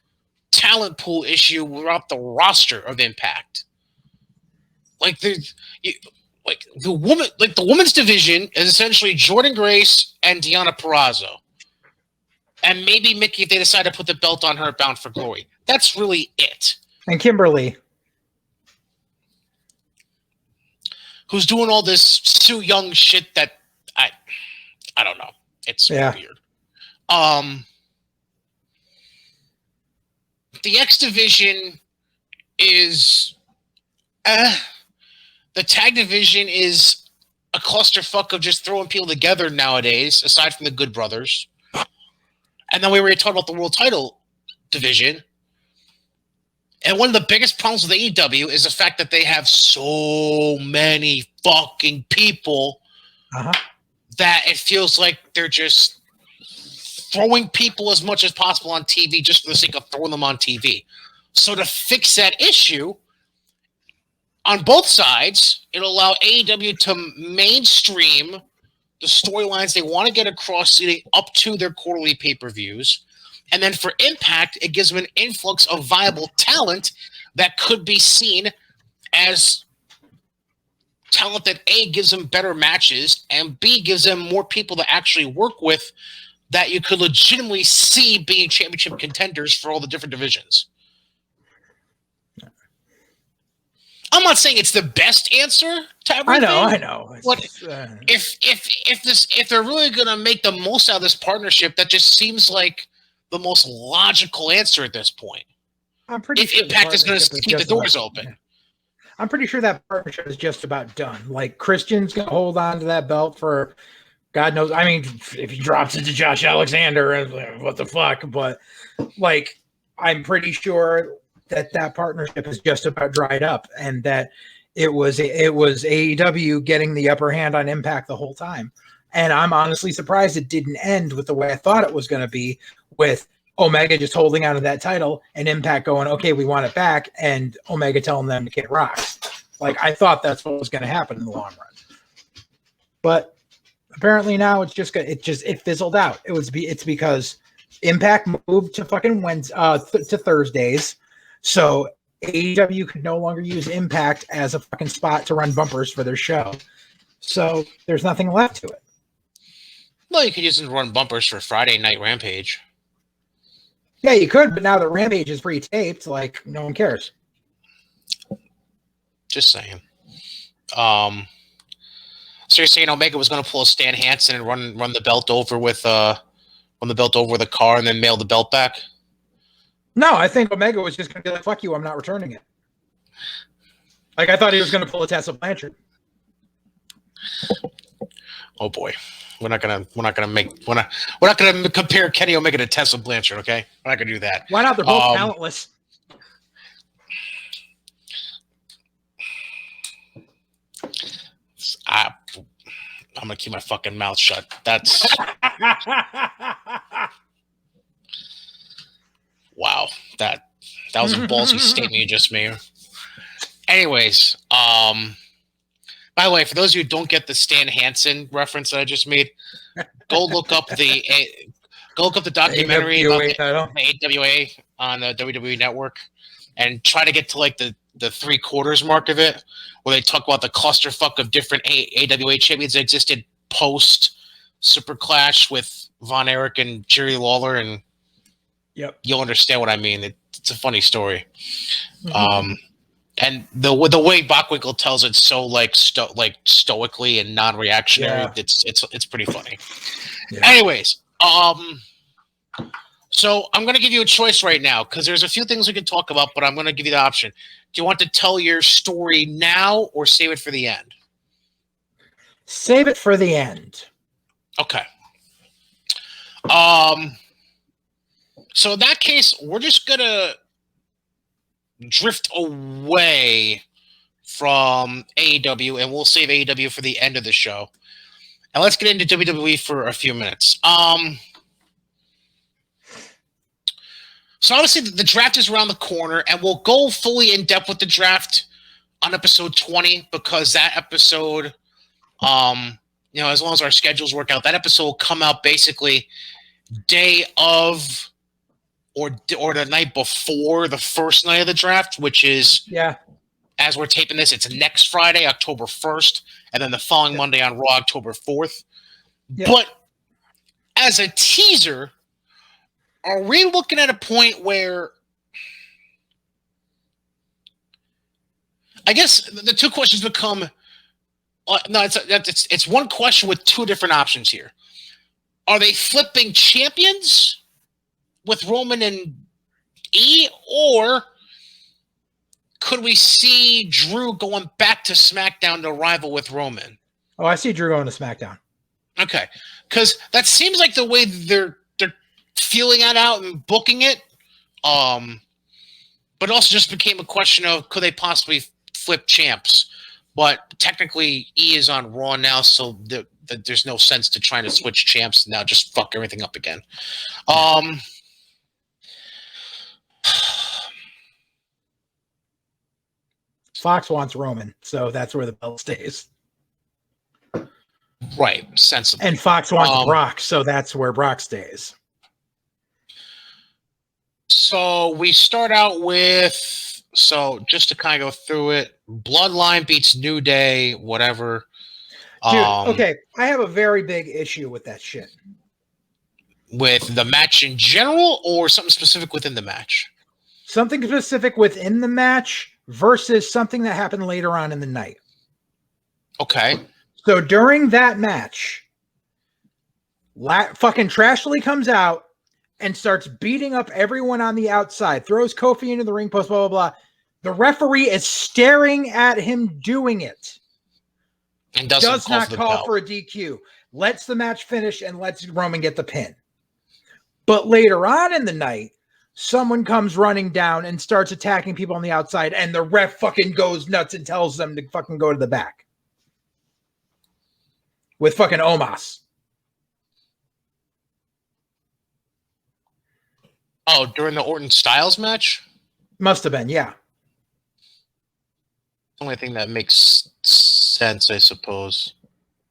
talent pool issue throughout the roster of Impact. The women's division is essentially Jordynne Grace and Deonna Purrazzo. And maybe Mickie if they decide to put the belt on her at Bound for Glory. That's really it. And Kimberly, who's doing all this Sue Young shit that I don't know. It's weird. The X division is the tag division is a clusterfuck of just throwing people together nowadays, aside from the Good Brothers. And then we already talked about the world title division. And one of the biggest problems with AEW is the fact that they have so many fucking people that it feels like they're just throwing people as much as possible on TV just for the sake of throwing them on TV. So to fix that issue, on both sides, it'll allow AEW to mainstream the storylines they want to get across leading up to their quarterly pay-per-views. And then for Impact, it gives them an influx of viable talent that could be seen as talent that A, gives them better matches, and B, gives them more people to actually work with that you could legitimately see being championship contenders for all the different divisions. I'm not saying it's the best answer to everything. I know. But if they're really gonna make the most out of this partnership, that just seems like the most logical answer at this point. I'm pretty sure Impact is going to keep the doors open. Yeah. I'm pretty sure that partnership is just about done. Like Christian's going to hold on to that belt for God knows. I mean, if he drops it to Josh Alexander, what the fuck? But like, I'm pretty sure that partnership is just about dried up, and that It was AEW getting the upper hand on Impact the whole time. And I'm honestly surprised it didn't end with the way I thought it was going to be, with Omega just holding on to that title and Impact going, okay, we want it back, and Omega telling them to kick rocks. Like, I thought that's what was going to happen in the long run. But apparently now it fizzled out. It's because Impact moved to fucking Wednesday, to Thursdays. So AEW could no longer use Impact as a fucking spot to run bumpers for their show. So there's nothing left to it. Well, you could use it to run bumpers for Friday Night Rampage. Yeah, you could, but now that Rampage is pre-taped, like, no one cares. Just saying. So you're saying Omega was going to pull a Stan Hansen and run the belt over with run the belt over the car and then mail the belt back? No, I think Omega was just going to be like, "Fuck you, I'm not returning it." Like, I thought he was going to pull a Tessa Blanchard. Oh boy, we're not gonna compare Kenny Omega to Tessa Blanchard. Okay, we're not gonna do that. Why not? They're both talentless. I'm gonna keep my fucking mouth shut. That's wow. That was a ballsy statement you just made. Anyways, by the way, for those of you who don't get the Stan Hansen reference that I just made, go look up the documentary about the AWA on the WWE Network, and try to get to like the 3/4 mark of it, where they talk about the clusterfuck of different AWA champions that existed post Super Clash with Von Erich and Jerry Lawler, and you'll understand what I mean. It's a funny story. And the way Bockwinkel tells it so stoically and non-reactionary, it's pretty funny. Yeah. Anyways, so I'm going to give you a choice right now, because there's a few things we can talk about, but I'm going to give you the option. Do you want to tell your story now or save it for the end? Save it for the end. Okay. So in that case, we're just going to drift away from AEW, and we'll save AEW for the end of the show. And let's get into WWE for a few minutes. So obviously the draft is around the corner, and we'll go fully in depth with the draft on episode 20, because that episode, as long as our schedules work out, that episode will come out basically day of or the night before the first night of the draft, which is, as we're taping this, it's next Friday, October 1st, and then the following Monday on Raw, October 4th. But as a teaser, are we looking at a point where, I guess the two questions become, it's one question with two different options here. Are they flipping champions with Roman and E, or could we see Drew going back to SmackDown to rival with Roman? Oh, I see Drew going to SmackDown. Okay, because that seems like the way they're feeling it out and booking it. But also just became a question of, could they possibly flip champs? But technically, E is on Raw now, so there's no sense to trying to switch champs now. Just fuck everything up again. Fox wants Roman, so that's where the belt stays. Right, sensible. And Fox wants Brock, so that's where Brock stays. So we start out with, just to kind of go through it, Bloodline beats New Day, whatever. Dude, okay, I have a very big issue with that shit. With the match in general, or something specific within the match? Something specific within the match versus something that happened later on in the night. Okay. So during that match, fucking Trashly comes out and starts beating up everyone on the outside, throws Kofi into the ring post, blah, blah, blah. The referee is staring at him doing it. And does not call for a DQ. Lets the match finish and lets Roman get the pin. But later on in the night, someone comes running down and starts attacking people on the outside, and the ref fucking goes nuts and tells them to fucking go to the back with fucking Omos. Oh, during the Orton Styles match? Must have been, yeah. Only thing that makes sense, I suppose.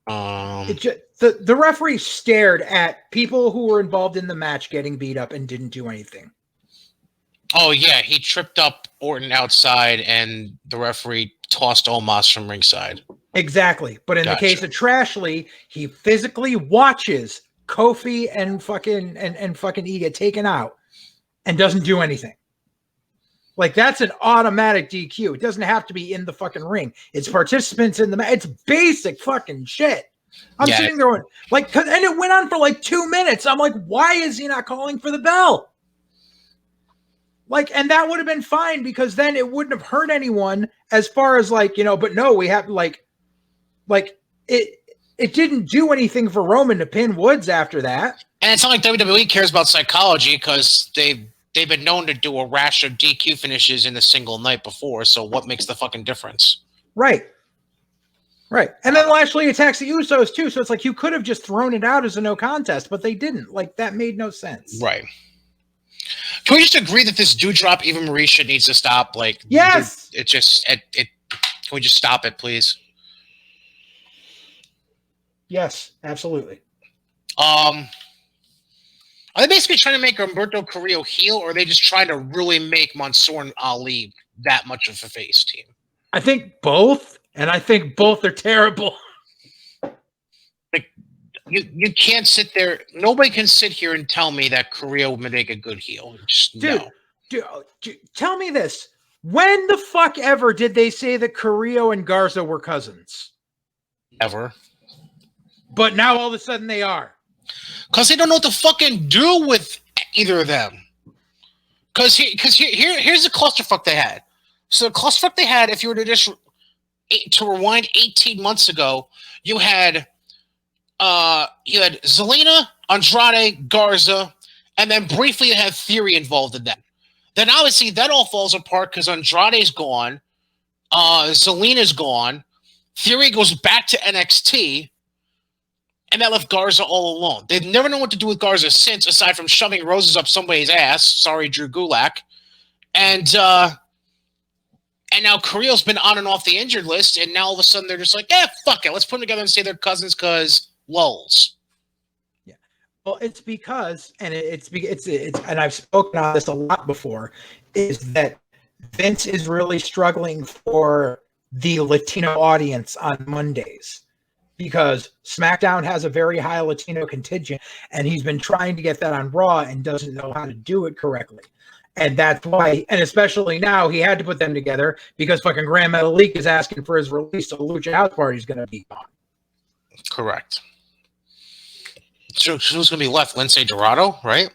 The referee stared at people who were involved in the match getting beat up and didn't do anything. Oh, yeah. He tripped up Orton outside, and the referee tossed Omos from ringside. Exactly. But in the case of Trashley, he physically watches Kofi and fucking E get taken out and doesn't do anything. Like, that's an automatic DQ. It doesn't have to be in the fucking ring. It's participants in the match. It's basic fucking shit. I'm sitting there going, like, and it went on for like 2 minutes. I'm like, why is he not calling for the bell? Like, and that would have been fine because then it wouldn't have hurt anyone as far as like, you know, but no, we have like it didn't do anything for Roman to pin Woods after that. And it's not like WWE cares about psychology because they've been known to do a rash of DQ finishes in a single night before. So what makes the fucking difference? Right. And then Lashley attacks the Usos too. So it's like you could have just thrown it out as a no contest, but they didn't. Like, that made no sense. Right. Can we just agree that this Doudrop Eva Marie shit needs to stop? Like, yes. Can we just stop it, please? Yes, absolutely. Are they basically trying to make Humberto Carrillo heel, or are they just trying to really make Mansoor and Ali that much of a face team? I think both, and I think both are terrible. Like, you can't sit there. Nobody can sit here and tell me that Carrillo would make a good heel. Just, dude, tell me this. When the fuck ever did they say that Carrillo and Garza were cousins? Ever. But now all of a sudden they are. Because they don't know what to fucking do with either of them. Because here's the clusterfuck they had. So the clusterfuck they had, if you were to just rewind 18 months ago, you had Zelina, Andrade, Garza, and then briefly you had Theory involved in that. Then obviously that all falls apart because Andrade's gone, Zelina's gone, Theory goes back to NXT, and that left Garza all alone. They've never known what to do with Garza since, aside from shoving roses up somebody's ass. Sorry, Drew Gulak. And now Carrillo's been on and off the injured list, and now all of a sudden they're just like, fuck it. Let's put them together and say they're cousins because lulz. Yeah. Well, it's because, and it's and I've spoken on this a lot before, is that Vince is really struggling for the Latino audience on Mondays. Because SmackDown has a very high Latino contingent, and he's been trying to get that on Raw and doesn't know how to do it correctly. And that's why, and especially now, he had to put them together because fucking Grand Metalik is asking for his release, so Lucha House Party is going to be gone. Correct. So who's going to be left? Lindsay Dorado, right?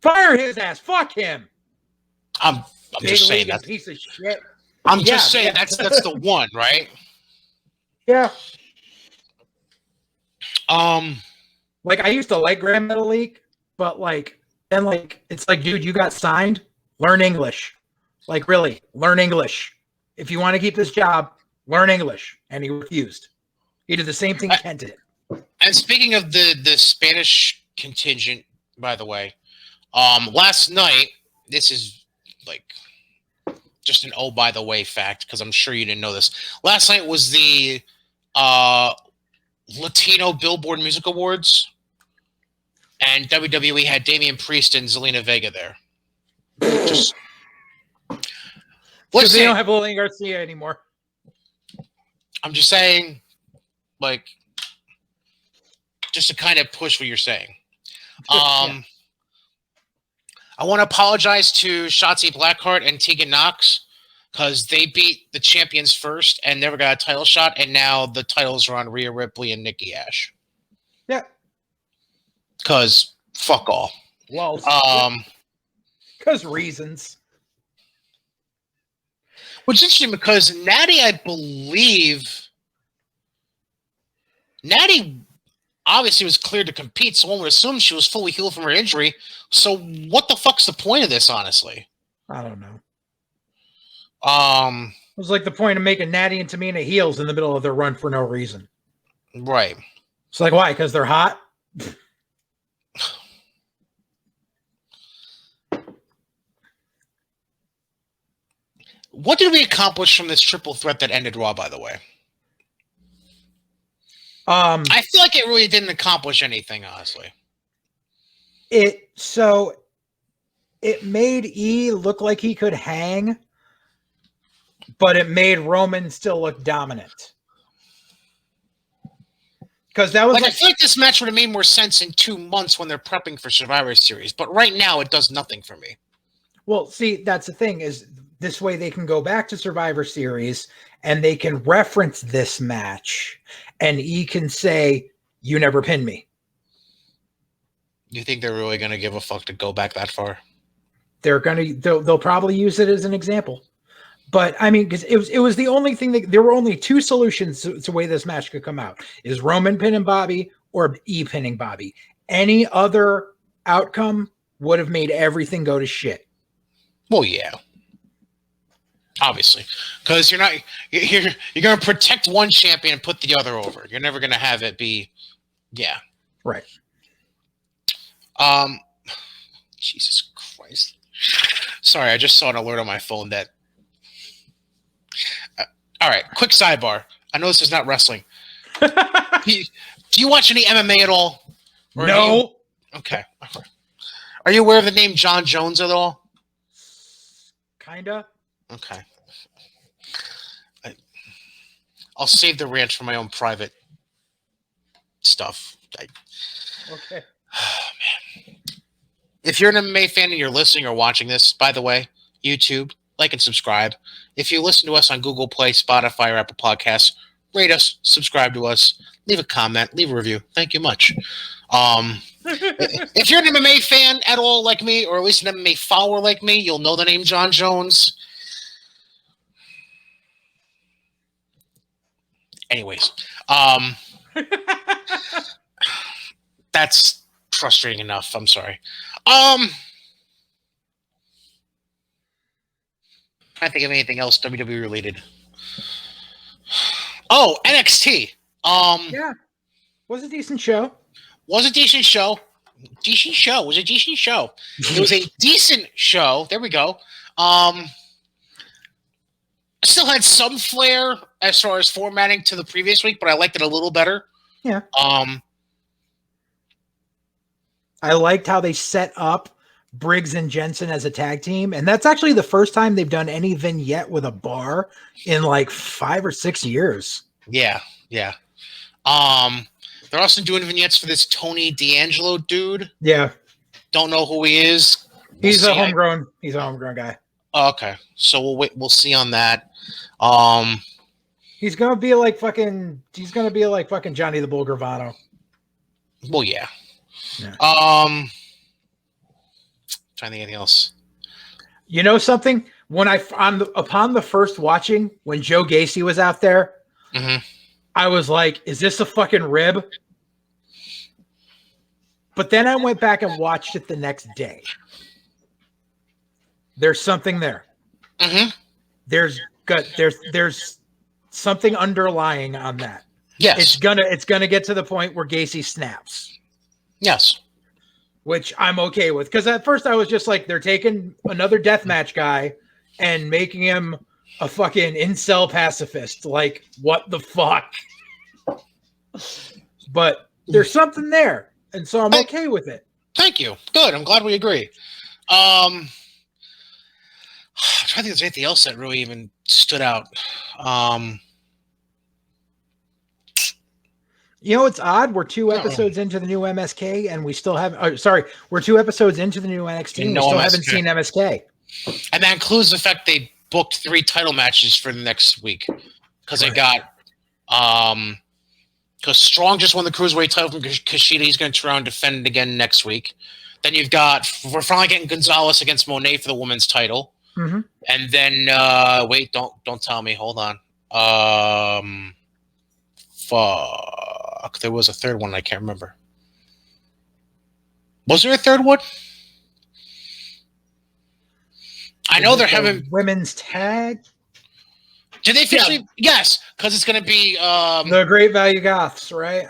Fire his ass. Fuck him. I'm just saying that. Piece of shit. I'm just saying that's the one, right? Yeah. Like I used to like Grand Metalik, but like then like it's like, dude, you got signed. Learn English. Like, really, learn English. If you want to keep this job, learn English. And he refused. He did the same thing Kent did. And speaking of the Spanish contingent, by the way, last night, this is like just an oh by the way fact because I'm sure you didn't know this. Last night was the Latino Billboard Music Awards, and WWE had Damian Priest and Zelina Vega there. Just because they don't have Lillian Garcia anymore. I'm just saying, like, just to kind of push what you're saying. I want to apologize to Shotzi Blackheart and Tegan Knox because they beat the champions first and never got a title shot, and now the titles are on Rhea Ripley and Nikki Ash. Yeah. Because fuck all. Well, because reasons. Which is interesting because Natty, I obviously was cleared to compete, so one would assume she was fully healed from her injury. So what the fuck's the point of this, honestly? I don't know. Um, It was like the point of making Natty and Tamina heels in the middle of their run for no reason. right. It's like, why? Because they're hot? What did we accomplish from this triple threat that ended Raw, by the way? I feel like it really didn't accomplish anything, honestly. It made E look like he could hang, but it made Roman still look dominant. Because that was like I feel like this match would have made more sense in 2 months when they're prepping for Survivor Series, but right now it does nothing for me. Well, see, that's the thing, is this way they can go back to Survivor Series and they can reference this match, and E can say, "You never pinned me." You think they're really going to give a fuck to go back that far? They'll probably use it as an example. But I mean, because it was the only thing that there were only 2 solutions to the way this match could come out: is Roman pinning Bobby or E pinning Bobby. Any other outcome would have made everything go to shit. Well, yeah, obviously, because you're going to protect one champion and put the other over. You're never going to have it be, yeah, right. Jesus Christ. Sorry, I just saw an alert on my phone that. All right, quick sidebar. I know this is not wrestling. Do you watch any MMA at all? Or no. Okay. Are you aware of the name John Jones at all? Kinda. Okay. I'll save the rant for my own private stuff. Okay. Oh, man. If you're an MMA fan and you're listening or watching this, by the way, YouTube, like and subscribe. If you listen to us on Google Play, Spotify, or Apple Podcasts, rate us, subscribe to us, leave a comment, leave a review. Thank you much. If you're an MMA fan at all like me, or at least an MMA follower like me, you'll know the name John Jones. Anyways, that's frustrating enough. I'm sorry. I can't think of anything else WWE related. Oh, NXT. Yeah, was a decent show. Was a decent show. Decent show. Was a decent show. It was a decent show. There we go. Still had some flair as far as formatting to the previous week, but I liked it a little better. Yeah. I liked how they set up Briggs and Jensen as a tag team, and that's actually the first time they've done any vignette with a bar in like 5 or 6 years. Yeah, yeah. They're also doing vignettes for this Tony D'Angelo dude. Yeah. Don't know who he is. He's a homegrown guy. Oh, okay. So we'll see on that. He's gonna be like fucking Johnny the Bull Gravano. Well, yeah. Yeah. Trying to think of anything else. You know something? When upon the first watching, when Joe Gacy was out there, I was like, "Is this a fucking rib?" But then I went back and watched it the next day. There's something there. There's something underlying on that. Yes, it's gonna get to the point where Gacy snaps. Yes. Which I'm okay with, because at first I was just like, they're taking another deathmatch guy and making him a fucking incel pacifist. Like, what the fuck? But there's something there, and so I'm okay with it. Thank you. Good. I'm glad we agree. I'm trying to think if there's anything else that really even stood out. You know, it's odd. We're 2 episodes into the new MSK, and we still have. We're 2 episodes into the new NXT, and we still haven't seen MSK. And that includes the fact they booked 3 title matches for the next week, because they got because Strong just won the Cruiserweight title from Kushida. He's going to turn around and defend it again next week. Then we're finally getting Gonzalez against Monet for the women's title. And then wait, don't tell me. Hold on. Fuck, there was a third one. I can't remember. Was there a third one? I know they're having women's tag. Did they officially? Yeah. Yes, because it's going to be the Great Value Goths, right?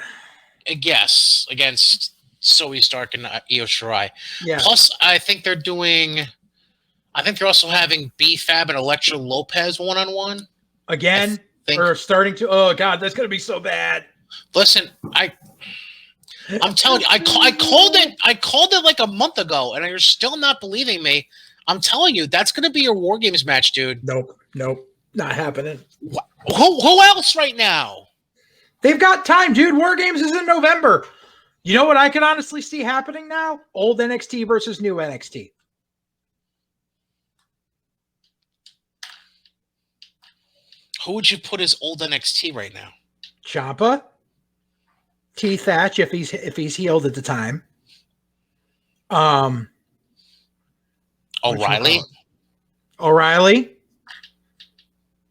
Yes, against Zoe Stark and Io Shirai. Yeah. Plus, I think they're doing. I think they're also having B-Fab and Elektra Lopez 1-on-1 again. Or starting to. Oh God, that's going to be so bad. Listen, I'm telling you, I called it. I called it like a month ago, and you're still not believing me. I'm telling you, that's going to be your War Games match, dude. Nope, not happening. Who else right now? They've got time, dude. War Games is in November. You know what I can honestly see happening now? Old NXT versus new NXT. Who would you put as old NXT right now? Ciampa, T Thatch if he's healed at the time. O'Reilly,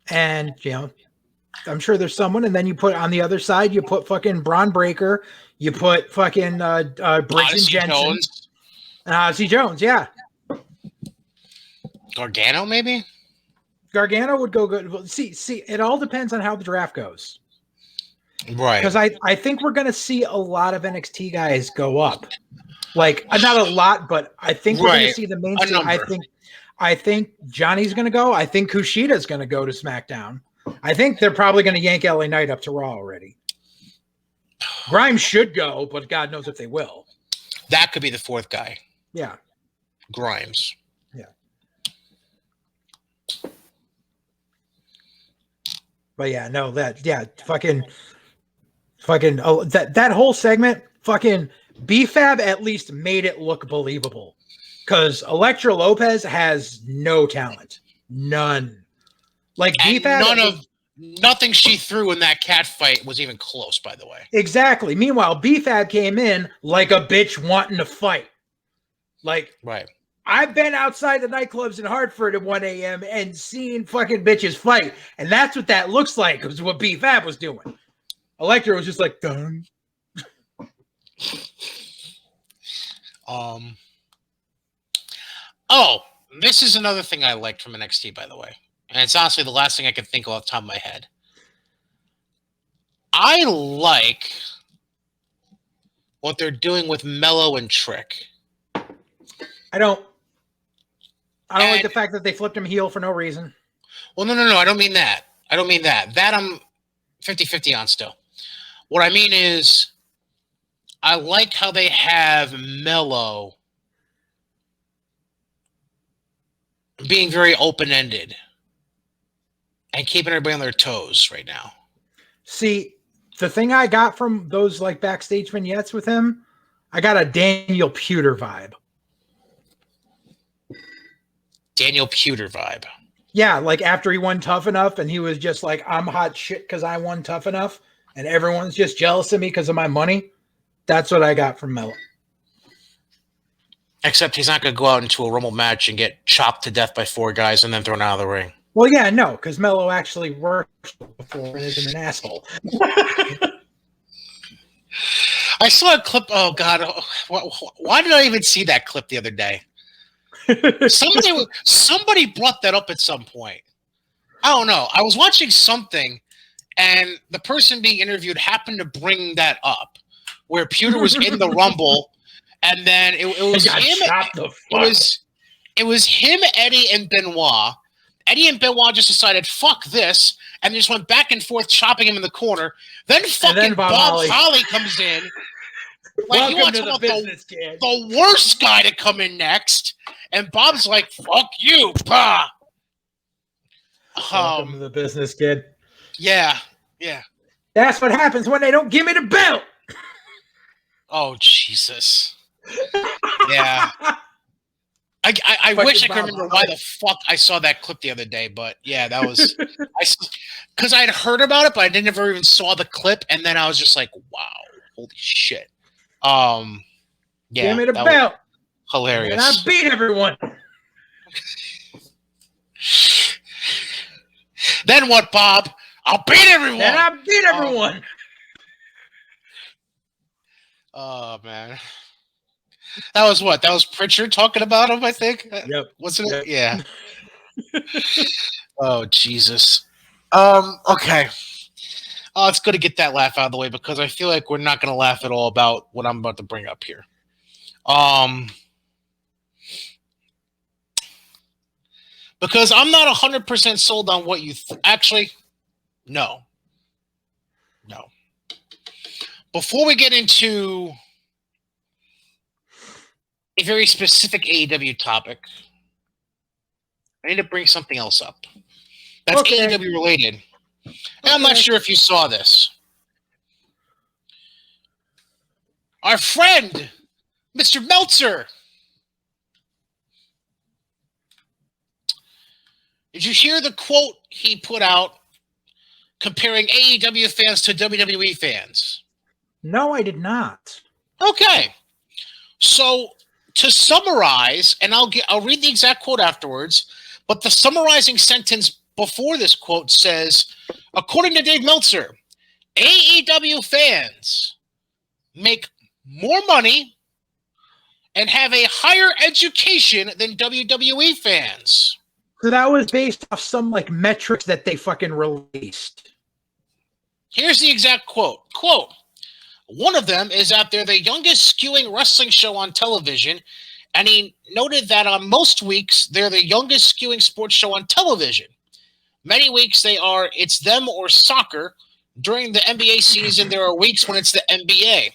and I'm sure there's someone. And then you put on the other side, you put fucking Braun Breaker, you put fucking Briggs and Jensen, and Odyssey Jones, yeah. Gargano, maybe. Gargano would go good. See, it all depends on how the draft goes. Right. Because I think we're going to see a lot of NXT guys go up. Like, not a lot, but I think we're going to see the mainstream. I think Johnny's going to go. I think Kushida's going to go to SmackDown. I think they're probably going to yank LA Knight up to Raw already. Grimes should go, but God knows if they will. That could be the fourth guy. Yeah. Grimes. Yeah. But yeah, no, fucking that whole segment, fucking B-Fab at least made it look believable. Because Elektra Lopez has no talent. None. Like B-Fab, nothing she threw in that cat fight was even close, by the way. Exactly. Meanwhile, B-Fab came in like a bitch wanting to fight. Like, right. I've been outside the nightclubs in Hartford at 1 a.m. and seen fucking bitches fight. And that's what that looks like, is what B-Fab was doing. Elektra was just like, dun. Oh, this is another thing I liked from NXT, by the way. And it's honestly the last thing I could think of off the top of my head. I like what they're doing with Mello and Trick. I don't like the fact that they flipped him heel for no reason. Well, no. I don't mean that. That I'm 50-50 on still. What I mean is I like how they have Mello being very open-ended and keeping everybody on their toes right now. See, the thing I got from those like backstage vignettes with him, I got a Daniel Puder vibe. Yeah, like after he won Tough Enough and he was just like, I'm hot shit because I won Tough Enough and everyone's just jealous of me because of my money. That's what I got from Mello. Except he's not going to go out into a Rumble match and get chopped to death by 4 guys and then thrown out of the ring. Well, yeah, no, because Mello actually worked before and isn't an asshole. I saw a clip. Oh, God. Why did I even see that clip the other day? Somebody brought that up at some point. I don't know. I was watching something, and the person being interviewed happened to bring that up, where Puder was in the Rumble, and then it was him. It was him, Eddie, and Benoit. Eddie and Benoit just decided, fuck this, and just went back and forth chopping him in the corner. Then fucking Bob Holly comes in. Like, welcome to the business, kid. The worst guy to come in next. And Bob's like, fuck you, bah. Welcome to the business, kid. Yeah. That's what happens when they don't give me the belt. Oh, Jesus. Yeah. I wish I could remember why the fuck I saw that clip the other day, but yeah, that was because I had heard about it, but I never even saw the clip, and then I was just like, wow, holy shit. Yeah, give me the belt. Hilarious. And I beat everyone. Then what, Bob? I'll beat everyone. And I beat everyone. Oh man, that was what? That was Pritchard talking about him, I think. Yep. Wasn't it? Yep. Yeah. Oh Jesus. Okay. Oh, it's good to get that laugh out of the way because I feel like we're not going to laugh at all about what I'm about to bring up here. Because I'm not 100% sold on what you actually. No. Before we get into a very specific AEW topic, I need to bring something else up. That's AEW related. And I'm not sure if you saw this. Our friend, Mr. Meltzer. Did you hear the quote he put out comparing AEW fans to WWE fans? No, I did not. Okay. So to summarize, and I'll read the exact quote afterwards, but the summarizing sentence before this quote says, according to Dave Meltzer, AEW fans make more money and have a higher education than WWE fans. So that was based off some like metrics that they fucking released. Here's the exact quote. Quote, one of them is that they're the youngest skewing wrestling show on television, and he noted that on most weeks, they're the youngest skewing sports show on television. Many weeks it's them or soccer. During the NBA season, there are weeks when it's the NBA.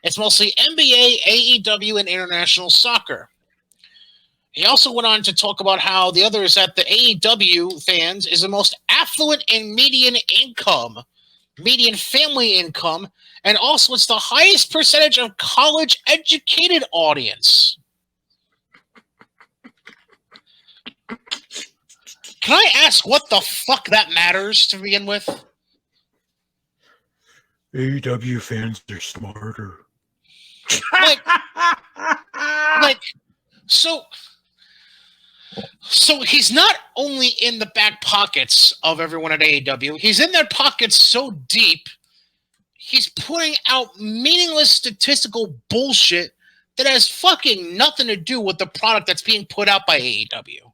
It's mostly NBA, AEW, and international soccer. He also went on to talk about how the other is that the AEW fans is the most affluent in median family income, and also it's the highest percentage of college-educated audience. Can I ask what the fuck that matters to begin with? AEW fans are smarter. So he's not only in the back pockets of everyone at AEW, he's in their pockets so deep, he's putting out meaningless statistical bullshit that has fucking nothing to do with the product that's being put out by AEW.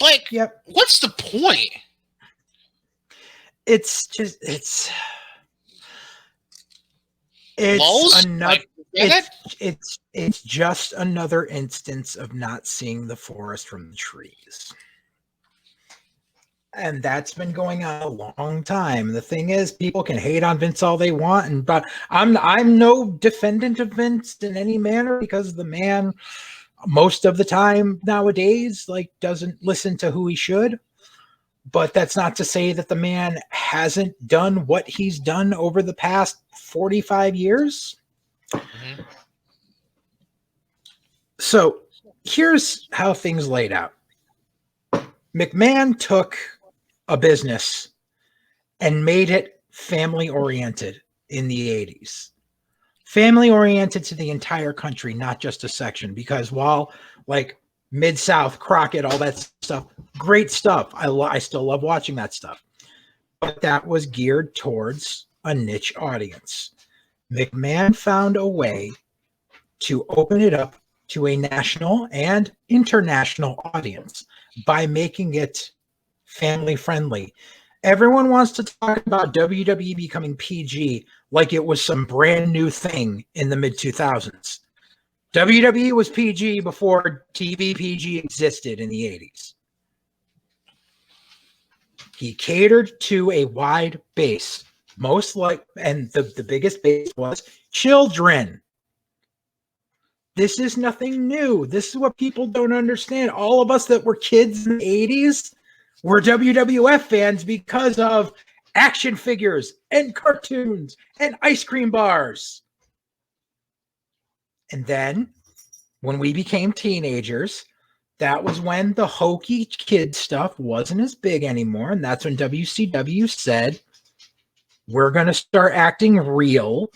Like, yep. What's the point? It's just another instance of not seeing the forest from the trees. And that's been going on a long time. The thing is, people can hate on Vince all they want, but I'm no defendant of Vince in any manner, because the man most of the time nowadays doesn't listen to who he should. But that's not to say that the man hasn't done what he's done over the past 45 years. Mm-hmm. So here's how things laid out. McMahon took a business and made it family-oriented in the 80s. Family-oriented to the entire country, not just a section. Because while Mid-South, Crockett, all that stuff, great stuff. I still love watching that stuff. But that was geared towards a niche audience. McMahon found a way to open it up to a national and international audience by making it family friendly. Everyone wants to talk about WWE becoming PG like it was some brand new thing in the mid-2000s. WWE was PG before TV PG existed in the 80s. He catered to a wide base, and the biggest base was children. This is nothing new. This is what people don't understand. All of us that were kids in the 80s were WWF fans because of action figures and cartoons and ice cream bars. And then when we became teenagers, that was when the hokey kid stuff wasn't as big anymore. And that's when WCW said, we're going to start acting real.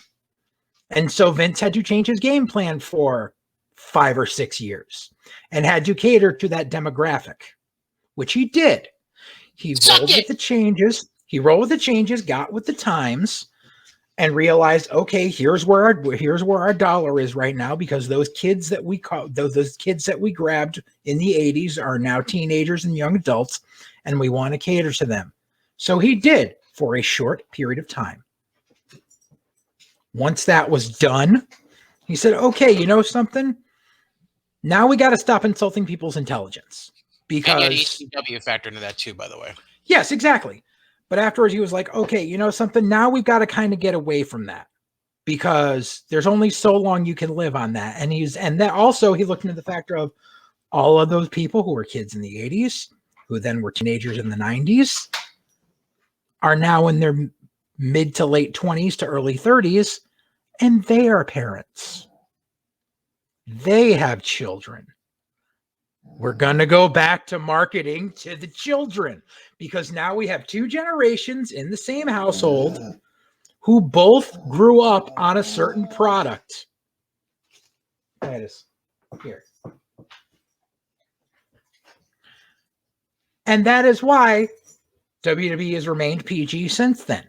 And so Vince had to change his game plan for 5 or 6 years and had to cater to that demographic, which he did. He rolled with the changes. He rolled with the changes, got with the times, and realized, okay, here's where our dollar is right now, because those kids that we grabbed in the 80s are now teenagers and young adults, and we want to cater to them. So he did for a short period of time. Once that was done, he said, okay, you know something? Now we got to stop insulting people's intelligence. Because and ECW factor into that too, by the way. Yes, exactly. But afterwards he was like, okay, you know something? Now we've got to kind of get away from that, because there's only so long you can live on that. And that also he looked into the factor of all of those people who were kids in the 80s, who then were teenagers in the 90s, are now in their mid to late 20s to early 30s, and they are parents. They have children. We're going to go back to marketing to the children, because now we have two generations in the same household who both grew up on a certain product. That is here. And that is why WWE has remained PG since then.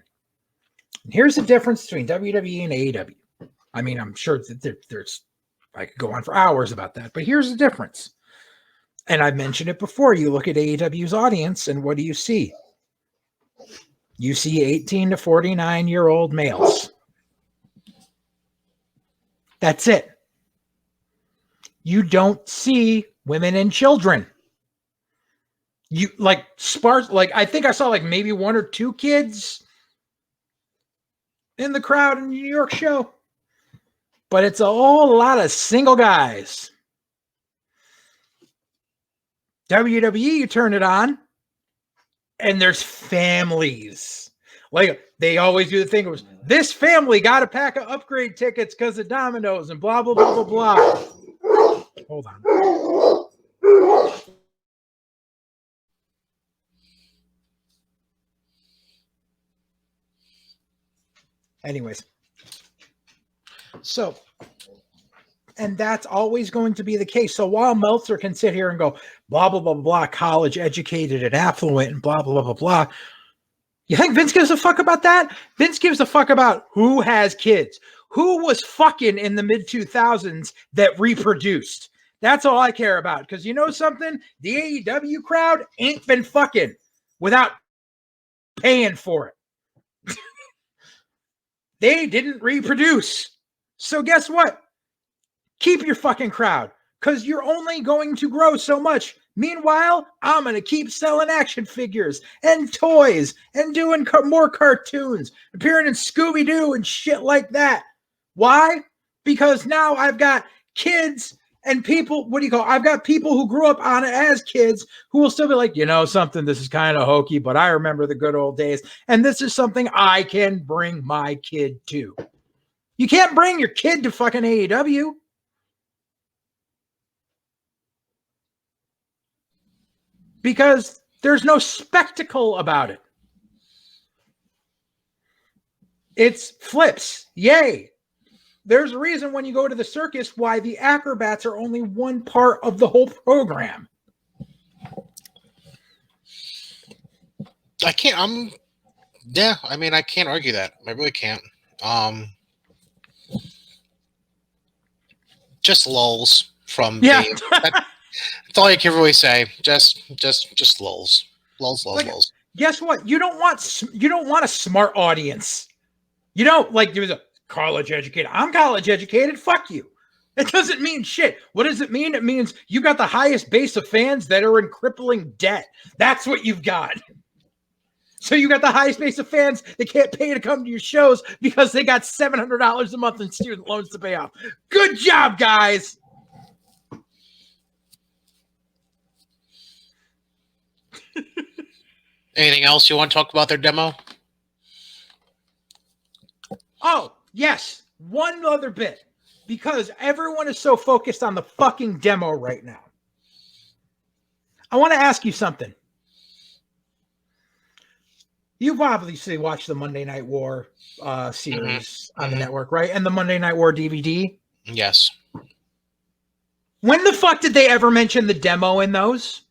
And here's the difference between WWE and AEW. I mean, I'm sure that there's, I could go on for hours about that, but here's the difference. And I've mentioned it before. You look at AEW's audience, and what do you see? You see 18 to 49-year-old males. That's it. You don't see women and children. You like sparse, like I think I saw like maybe one or two kids in the crowd in the New York show. But it's a whole lot of single guys. WWE, you turn it on, and there's families. Like they always do the thing was, this family got a pack of upgrade tickets because of Domino's and blah, blah, blah, blah, blah. Hold on. Anyways. So, and that's always going to be the case. So while Meltzer can sit here and go, blah, blah, blah, blah, college educated and affluent and blah, blah, blah, blah, blah. You think Vince gives a fuck about that? Vince gives a fuck about who has kids, who was fucking in the mid 2000s that reproduced. That's all I care about. Because you know something? The AEW crowd ain't been fucking without paying for it. They didn't reproduce. So guess what? Keep your fucking crowd, because you're only going to grow so much. Meanwhile, I'm going to keep selling action figures and toys and doing more cartoons, appearing in Scooby-Doo and shit like that. Why? Because now I've got kids and people, I've got people who grew up on it as kids who will still be like, you know something, this is kind of hokey, but I remember the good old days. And this is something I can bring my kid to. You can't bring your kid to fucking AEW. Because there's no spectacle about it. It's flips. Yay. There's a reason when you go to the circus why the acrobats are only one part of the whole program. I can't argue that. I really can't. Just lulz from Dave. That's all I can really say. Just lulz. Lulz. Guess what? You don't want a smart audience. You don't like there's a college educated. I'm college educated. Fuck you. It doesn't mean shit. What does it mean? It means you got the highest base of fans that are in crippling debt. That's what you've got. So you got the highest base of fans that can't pay to come to your shows because they got $700 a month in student loans to pay off. Good job, guys. Anything else you want to talk about their demo? Oh, yes. One other bit. Because everyone is so focused on the fucking demo right now. I want to ask you something. You've obviously watched the Monday Night War series on the network, right? And the Monday Night War DVD? Yes. When the fuck did they ever mention the demo in those?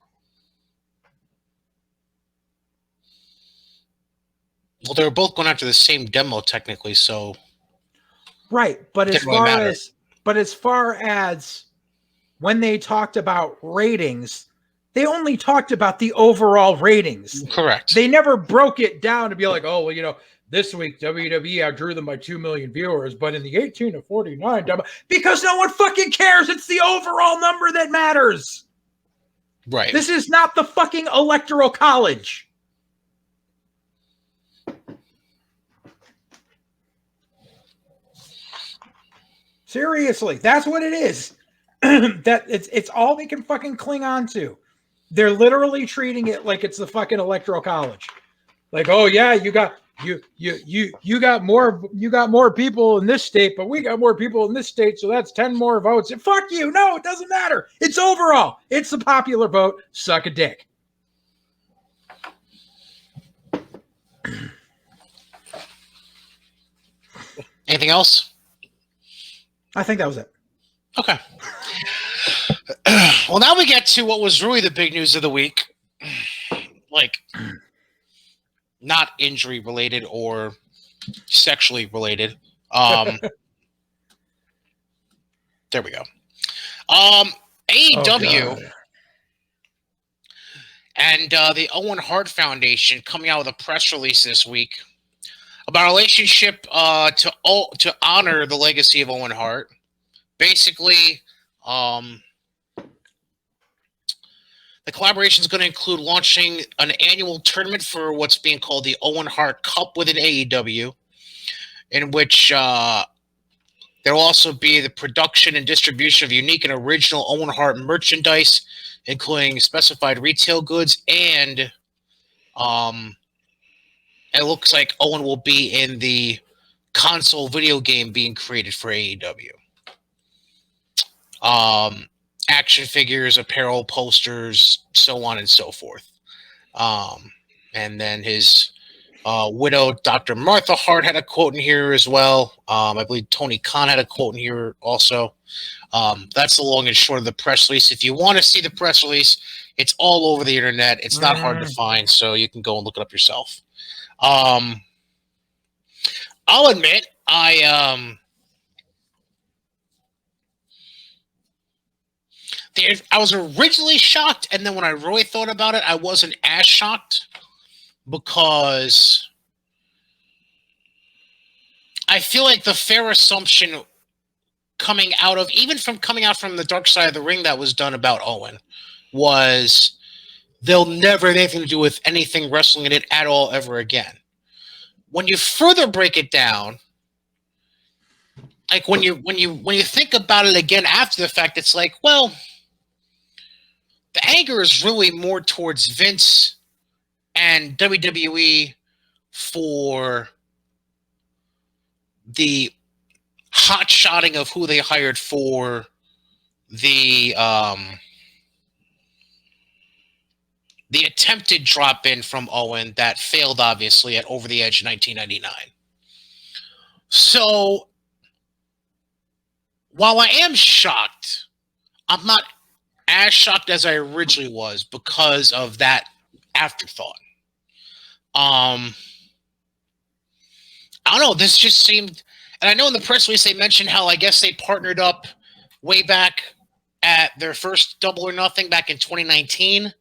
Well, they were both going after the same demo technically, so right. But it as didn't really far matter. as when they talked about ratings, they only talked about the overall ratings. Correct. They never broke it down to be like, oh, well, this week WWE outdrew them by 2 million viewers, but in the 18 to 49 demo, because no one fucking cares. It's the overall number that matters. Right. This is not the fucking electoral college. Seriously, that's what it is. That it's all they can fucking cling on to. They're literally treating it like it's the fucking electoral college. Like, oh yeah, you got more people in this state, but we got more people in this state, so that's 10 more votes. And fuck you. No, it doesn't matter. It's overall. It's the popular vote. Suck a dick. Anything else? I think that was it. Okay. Well, now we get to what was really the big news of the week. Like, not injury related or sexually related. There we go. AEW and the Owen Hart Foundation coming out with a press release this week about a relationship to honor the legacy of Owen Hart. Basically, the collaboration is going to include launching an annual tournament for what's being called the Owen Hart Cup within AEW, in which there will also be the production and distribution of unique and original Owen Hart merchandise, including specified retail goods, and it looks like Owen will be in the console video game being created for AEW. Action figures, apparel, posters, so on and so forth. And then his widow, Dr. Martha Hart, had a quote in here as well. I believe Tony Khan had a quote in here also. That's the long and short of the press release. If you want to see the press release, it's all over the internet. It's not hard to find, so you can go and look it up yourself. I'll admit, I was originally shocked, and then when I really thought about it, I wasn't as shocked, because I feel like the fair assumption coming out from the Dark Side of the Ring that was done about Owen was they'll never have anything to do with anything wrestling in it at all ever again. When you further break it down, like when you think about it again after the fact, it's like, well, the anger is really more towards Vince and WWE for the hot-shotting of who they hired for the attempted drop-in from Owen that failed, obviously, at Over the Edge in 1999. So, while I am shocked, I'm not as shocked as I originally was because of that afterthought. I don't know. This just seemed, and I know in the press release they mentioned how I guess they partnered up way back at their first Double or Nothing back in 2019,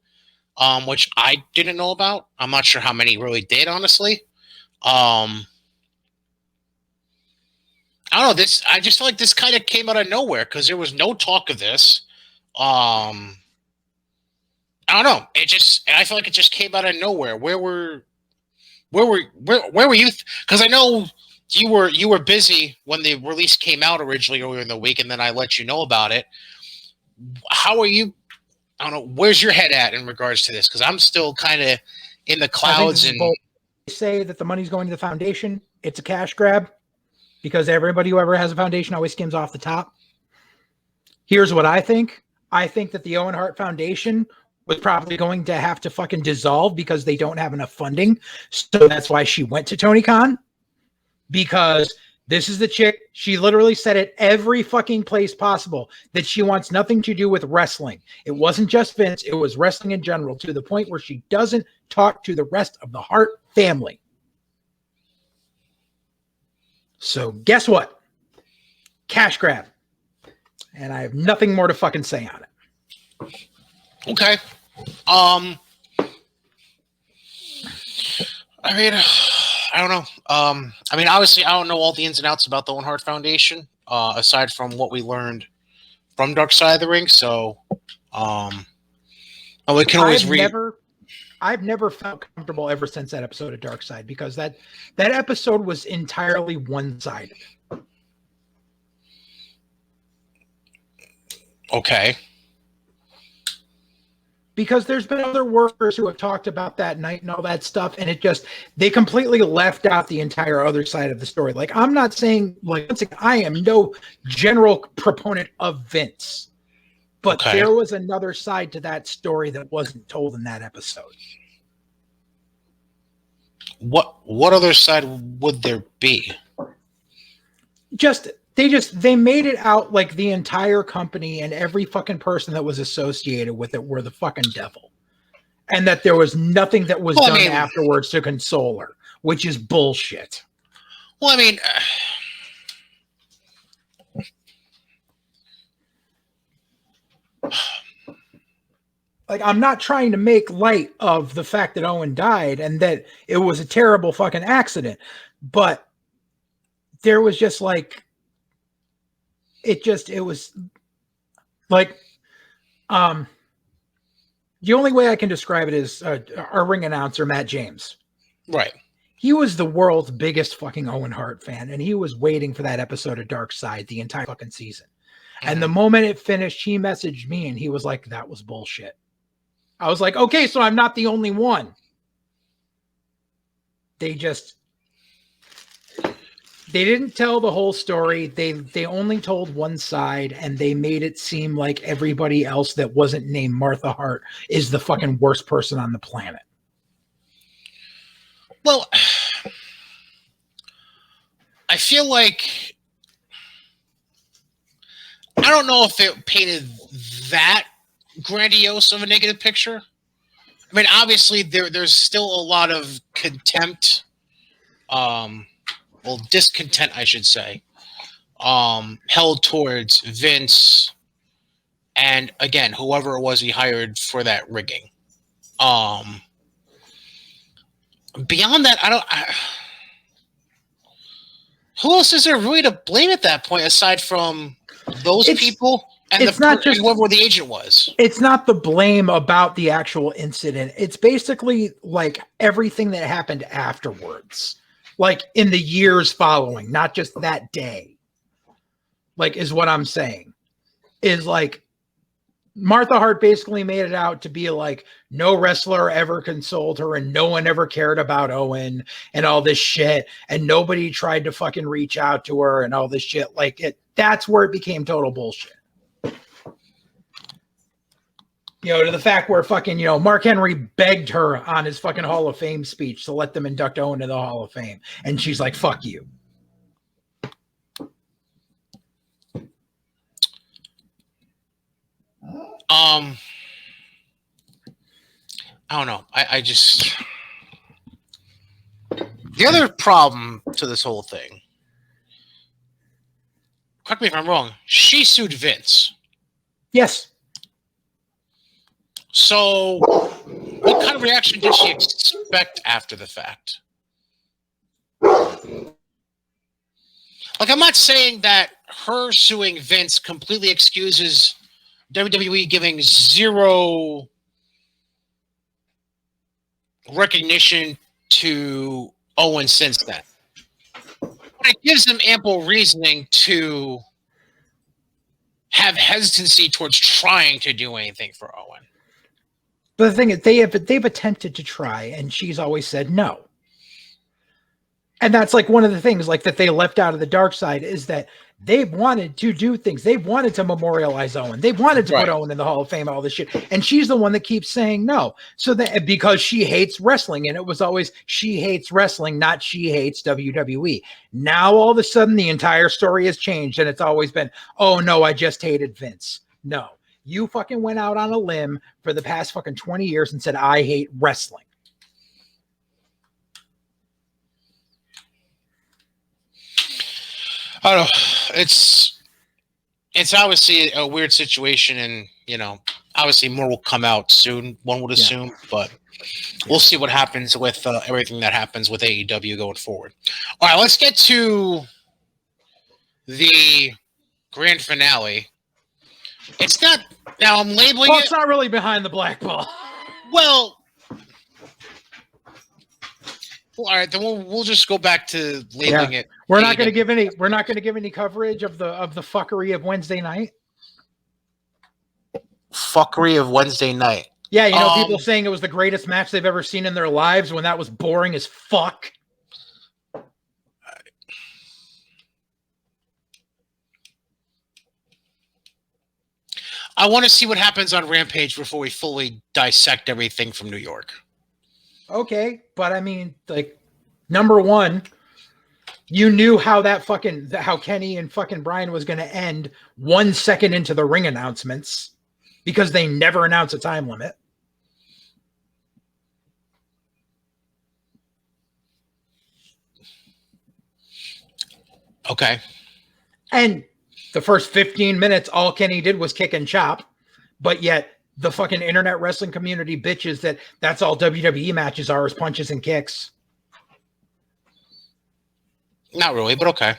which I didn't know about. I'm not sure how many really did, honestly. I don't know. I just feel like this kind of came out of nowhere because there was no talk of this. I don't know. I feel like it just came out of nowhere. Where were you? Because I know you were busy when the release came out originally earlier in the week, and then I let you know about it. How are you? I don't know. Where's your head at in regards to this? Because I'm still kind of in the clouds. And they say that the money's going to the foundation. It's a cash grab because everybody who ever has a foundation always skims off the top. Here's what I think. I think that the Owen Hart Foundation was probably going to have to fucking dissolve because they don't have enough funding. So that's why she went to Tony Khan, because this is the chick. She literally said it every fucking place possible that she wants nothing to do with wrestling. It wasn't just Vince. It was wrestling in general, to the point where she doesn't talk to the rest of the Hart family. So guess what? Cash grab. And I have nothing more to fucking say on it. Okay. I mean, I don't know. I mean, obviously, I don't know all the ins and outs about the Owen Hart Foundation, aside from what we learned from Dark Side of the Ring. So, we can always I've never felt comfortable ever since that episode of Dark Side, because that episode was entirely one-sided. Okay. Because there's been other workers who have talked about that night and all that stuff, and they completely left out the entire other side of the story. Like, I'm not saying, like, once again, I am no general proponent of Vince, but there was another side to that story that wasn't told in that episode. What other side would there be? They made it out like the entire company and every fucking person that was associated with it were the fucking devil. And that there was nothing that was done afterwards to console her, which is bullshit. Well, I mean, like, I'm not trying to make light of the fact that Owen died and that it was a terrible fucking accident, but there was just like, it was like, the only way I can describe it is our ring announcer, Matt James. Right. He was the world's biggest fucking Owen Hart fan, and he was waiting for that episode of Dark Side the entire fucking season. And the moment it finished, he messaged me and he was like, that was bullshit. I was like, okay, so I'm not the only one. They didn't tell the whole story. They only told one side, and they made it seem like everybody else that wasn't named Martha Hart is the fucking worst person on the planet. Well, I feel like, I don't know if it painted that grandiose of a negative picture. I mean, obviously there's still a lot of contempt, discontent, I should say, held towards Vince and, again, whoever it was he hired for that rigging. Beyond that, who else is there really to blame at that point aside from those people and whoever the agent was? It's not the blame about the actual incident. It's basically like everything that happened afterwards, like in the years following, not just that day. Like, is what I'm saying. Is like, Martha Hart basically made it out to be like no wrestler ever consoled her and no one ever cared about Owen and all this shit. And nobody tried to fucking reach out to her and all this shit. Like, that's where it became total bullshit. To the fact where fucking, Mark Henry begged her on his fucking Hall of Fame speech to let them induct Owen to the Hall of Fame. And she's like, fuck you. I don't know. I just, the other problem to this whole thing, correct me if I'm wrong, she sued Vince. Yes. So what kind of reaction did she expect after the fact? Like, I'm not saying that her suing Vince completely excuses WWE giving zero recognition to Owen since then. But it gives them ample reasoning to have hesitancy towards trying to do anything for Owen. But the thing is, they've attempted to try, and she's always said no. And that's like one of the things like that they left out of the Dark Side is that they wanted to do things. They wanted to memorialize Owen. They wanted to put Owen in the Hall of Fame, all this shit. And she's the one that keeps saying no. So that because she hates wrestling, and it was always she hates wrestling, not she hates WWE. Now all of a sudden the entire story has changed, and it's always been, oh no, I just hated Vince. No, you fucking went out on a limb for the past fucking 20 years and said I hate wrestling. I don't know. It's obviously a weird situation, and obviously more will come out soon. One would assume, but we'll see what happens with everything that happens with AEW going forward. All right, let's get to the grand finale. It's not now. I'm labeling Well, it. it's not really behind the black ball. Well, all right, then we'll just go back to labeling it. We're not going to give any. We're not going to give any coverage of the fuckery of Wednesday night. Fuckery of Wednesday night. Yeah, people saying it was the greatest match they've ever seen in their lives when that was boring as fuck. I want to see what happens on Rampage before we fully dissect everything from New York. Okay, but I mean, like, number one, you knew how how Kenny and fucking Brian was going to end 1 second into the ring announcements because they never announce a time limit. Okay. And the first 15 minutes, all Kenny did was kick and chop, but yet the fucking internet wrestling community bitches that's all WWE matches are, is punches and kicks. Not really, but okay.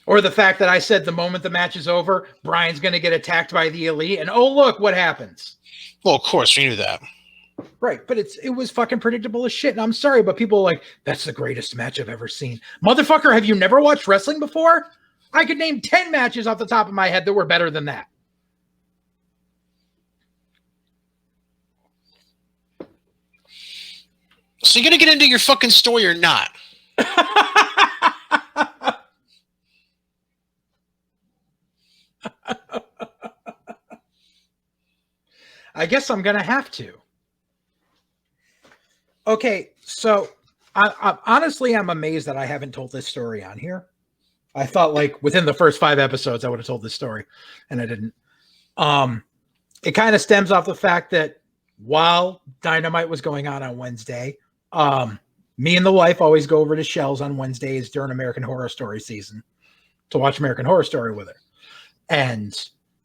Or the fact that I said the moment the match is over, Brian's going to get attacked by the Elite, and oh, look what happens. Well, of course, we knew that. Right, but it was fucking predictable as shit, and I'm sorry, but people are like, that's the greatest match I've ever seen. Motherfucker, have you never watched wrestling before? I could name 10 matches off the top of my head that were better than that. So you're going to get into your fucking story or not? I guess I'm going to have to. Okay, so I honestly, I'm amazed that I haven't told this story on here. I thought like within the first 5 episodes, I would have told this story, and I didn't. It kind of stems off the fact that while Dynamite was going on Wednesday, me and the wife always go over to Shell's on Wednesdays during American Horror Story season to watch American Horror Story with her. And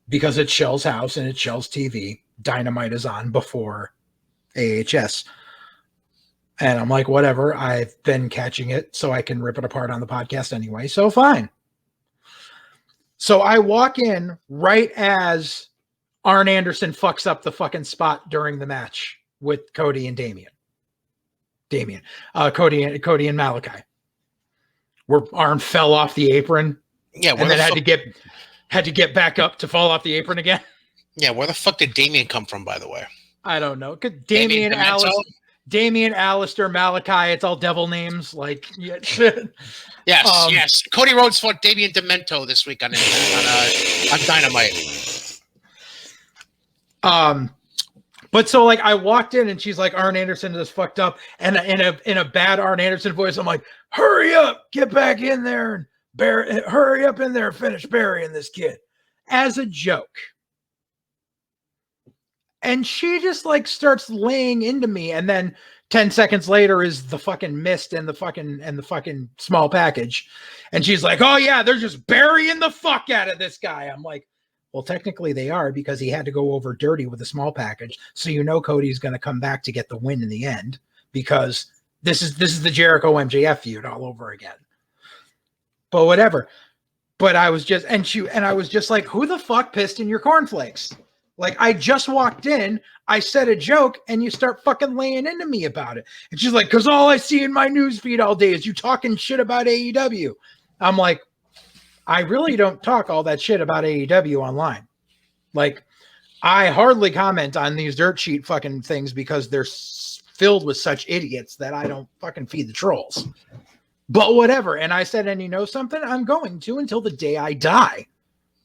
because it's Shell's house and it's Shell's TV, Dynamite is on before AHS. And I'm like, whatever, I've been catching it so I can rip it apart on the podcast anyway. So fine. So I walk in right as Arn Anderson fucks up the fucking spot during the match with Cody and Cody and Malachi, where Arn fell off the apron. Yeah, and then had to get back up to fall off the apron again. Yeah, where the fuck did Damien come from, by the way? I don't know. Damien, Alistair, Malachi, it's all devil names. Like, yes, yes. Cody Rhodes fought Damien Demento this week on Dynamite. But so like I walked in and she's like, Arn Anderson is fucked up, and in a bad Arn Anderson voice, I'm like, hurry up, get back in there and hurry up in there and finish burying this kid, as a joke. And she just like starts laying into me, and then 10 seconds later is the fucking mist and the fucking small package, and she's like, oh yeah, they're just burying the fuck out of this guy. I'm like, well, technically they are, because he had to go over dirty with a small package, so Cody's going to come back to get the win in the end, because this is the Jericho MJF feud all over again. But whatever. But I was just I was just like, who the fuck pissed in your cornflakes? Like, I just walked in, I said a joke, and you start fucking laying into me about it. And she's like, because all I see in my news feed all day is you talking shit about AEW. I'm like, I really don't talk all that shit about AEW online. Like, I hardly comment on these dirt sheet fucking things because they're filled with such idiots that I don't fucking feed the trolls. But whatever. And I said, and you know something? I'm going to until the day I die,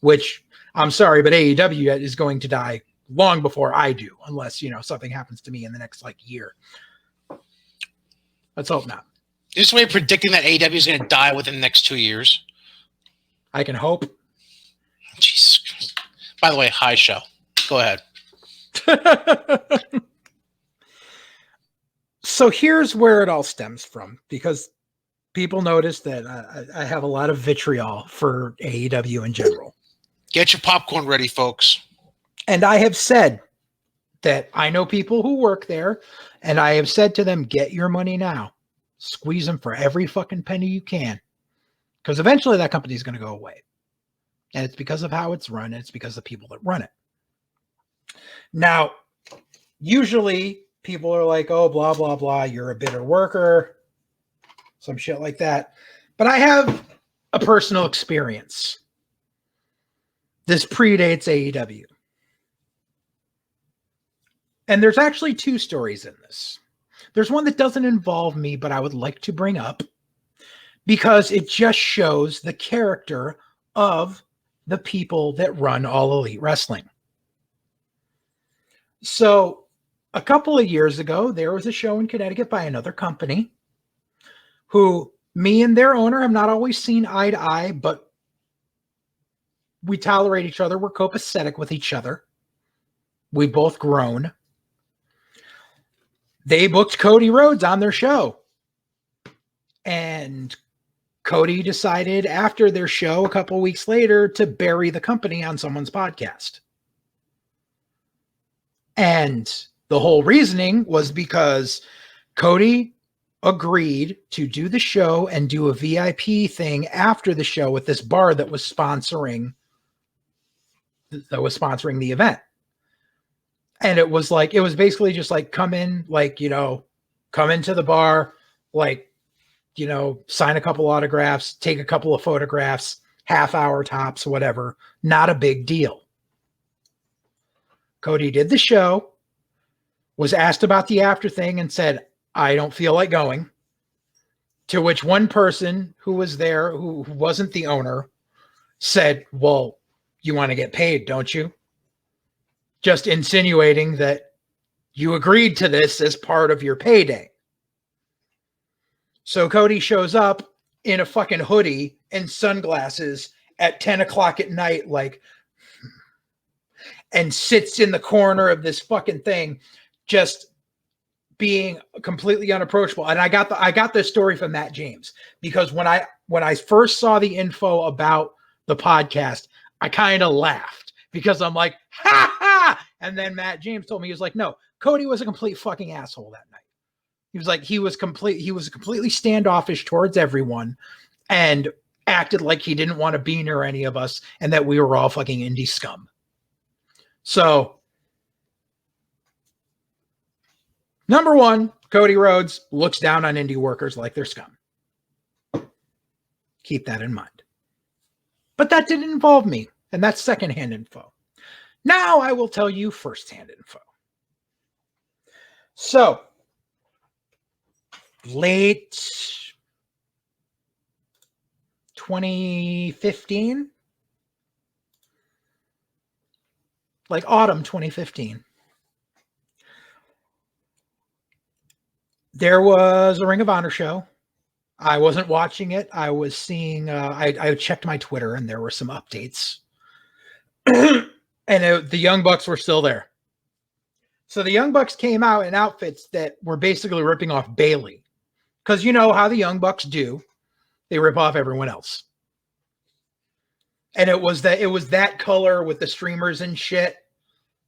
which I'm sorry, but AEW is going to die long before I do, unless, something happens to me in the next year. Let's hope not. This way predicting that AEW is going to die within the next 2 years. I can hope. Jesus Christ. By the way, hi, show. Go ahead. So here's where it all stems from, because people notice that I have a lot of vitriol for AEW in general. Get your popcorn ready, folks. And I have said that I know people who work there, and I have said to them, get your money now. Squeeze them for every fucking penny you can. Because eventually that company is going to go away. And it's because of how it's run, and it's because of the people that run it. Now, usually people are like, oh, blah, blah, blah, you're a bitter worker, some shit like that. But I have a personal experience. This predates AEW. And there's actually two stories in this. There's one that doesn't involve me, but I would like to bring up because it just shows the character of the people that run All Elite Wrestling. So a couple of years ago, there was a show in Connecticut by another company who me and their owner have not always seen eye to eye, but we tolerate each other. We're copacetic with each other. We both grown. They booked Cody Rhodes on their show. And Cody decided after their show a couple weeks later to bury the company on someone's podcast. And the whole reasoning was because Cody agreed to do the show and do a VIP thing after the show with this bar that was sponsoring the event. And it was basically just like, come in, like, you know, come into the bar, like, you know, sign a couple autographs, take a couple of photographs, half hour tops, whatever. Not a big deal. Cody did the show, was asked about the after thing and said, I don't feel like going. To which one person who was there, who wasn't the owner, said, well, you want to get paid, don't you? Just insinuating that you agreed to this as part of your payday. So Cody shows up in a fucking hoodie and sunglasses at 10 o'clock at night, like, and sits in the corner of this fucking thing, just being completely unapproachable. And I got this story from Matt James, because when I first saw the info about the podcast, I kind of laughed because I'm like, ha ha. And then Matt James told me, he was like, no, Cody was a complete fucking asshole that night. He was like, he was completely standoffish towards everyone and acted like he didn't want to be near any of us and that we were all fucking indie scum. So, number one, Cody Rhodes looks down on indie workers like they're scum. Keep that in mind. But that didn't involve me, and that's secondhand info. Now I will tell you firsthand info. So, late 2015, like autumn 2015, there was a Ring of Honor show. I wasn't watching it. I was seeing, I checked my Twitter and there were some updates. And the Young Bucks were still there. So the Young Bucks came out in outfits that were basically ripping off Bayley. Because you know how the Young Bucks do. They rip off everyone else. And it was that color with the streamers and shit.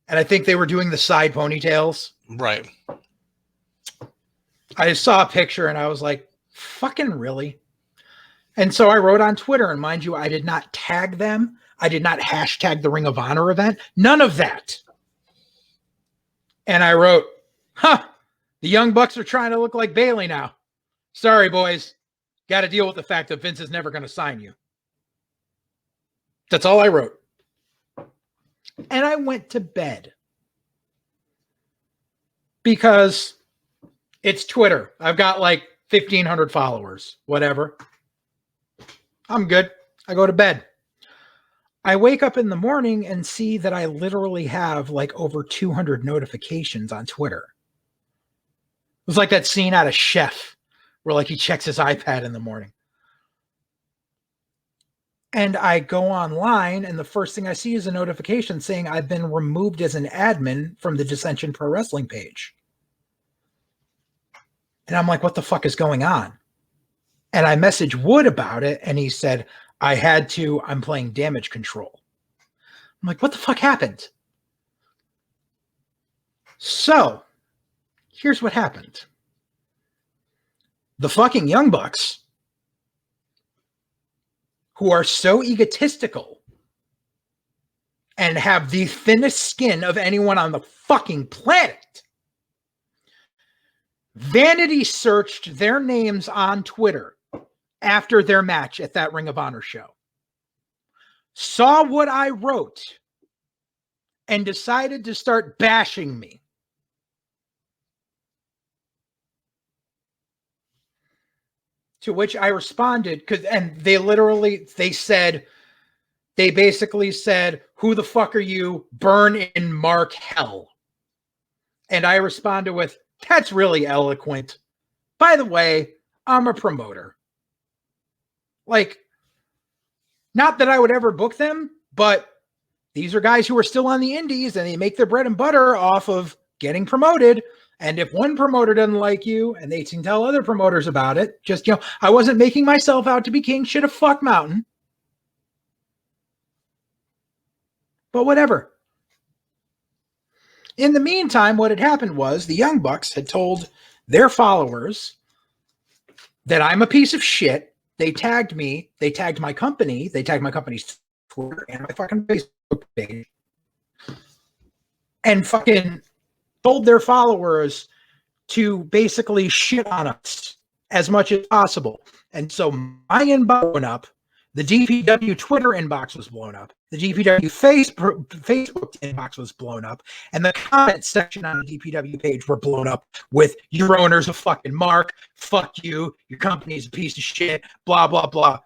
And I think they were doing the side ponytails. Right. I saw a picture and I was like, fucking really? And so I wrote on Twitter, and mind you, I did not tag them. I did not hashtag the Ring of Honor event. None of that. And I wrote, the Young Bucks are trying to look like Bayley now. Sorry, boys. Got to deal with the fact that Vince is never going to sign you. That's all I wrote. And I went to bed. Because it's Twitter. I've got like 1,500 followers. Whatever. I'm good. I go to bed. I wake up in the morning and see that I literally have like over 200 notifications on Twitter. It was like that scene out of Chef where like he checks his iPad in the morning. And I go online and the first thing I see is a notification saying I've been removed as an admin from the Dissension Pro Wrestling page. And I'm like, what the fuck is going on? And I messaged Wood about it, and he said, I'm playing damage control. I'm like, what the fuck happened? So, here's what happened. The fucking Young Bucks, who are so egotistical and have the thinnest skin of anyone on the fucking planet, vanity searched their names on Twitter after their match at that Ring of Honor show, saw what I wrote, and decided to start bashing me. To which I responded, they basically said, who the fuck are you? Burn in Mark hell. And I responded with, that's really eloquent. By the way, I'm a promoter. Like, not that I would ever book them, but these are guys who are still on the indies and they make their bread and butter off of getting promoted. And if one promoter doesn't like you and they can tell other promoters about it, just, I wasn't making myself out to be king shit of fuck mountain. But whatever. In the meantime, what had happened was the Young Bucks had told their followers that I'm a piece of shit. They tagged me. They tagged my company. They tagged my company's Twitter and my fucking Facebook page. And fucking told their followers to basically shit on us as much as possible. And so my inbox went up. The DPW Twitter inbox was blown up. The DPW Facebook inbox was blown up. And the comment section on the DPW page were blown up with, your owner's a fucking mark. Fuck you. Your company's a piece of shit. Blah, blah, blah.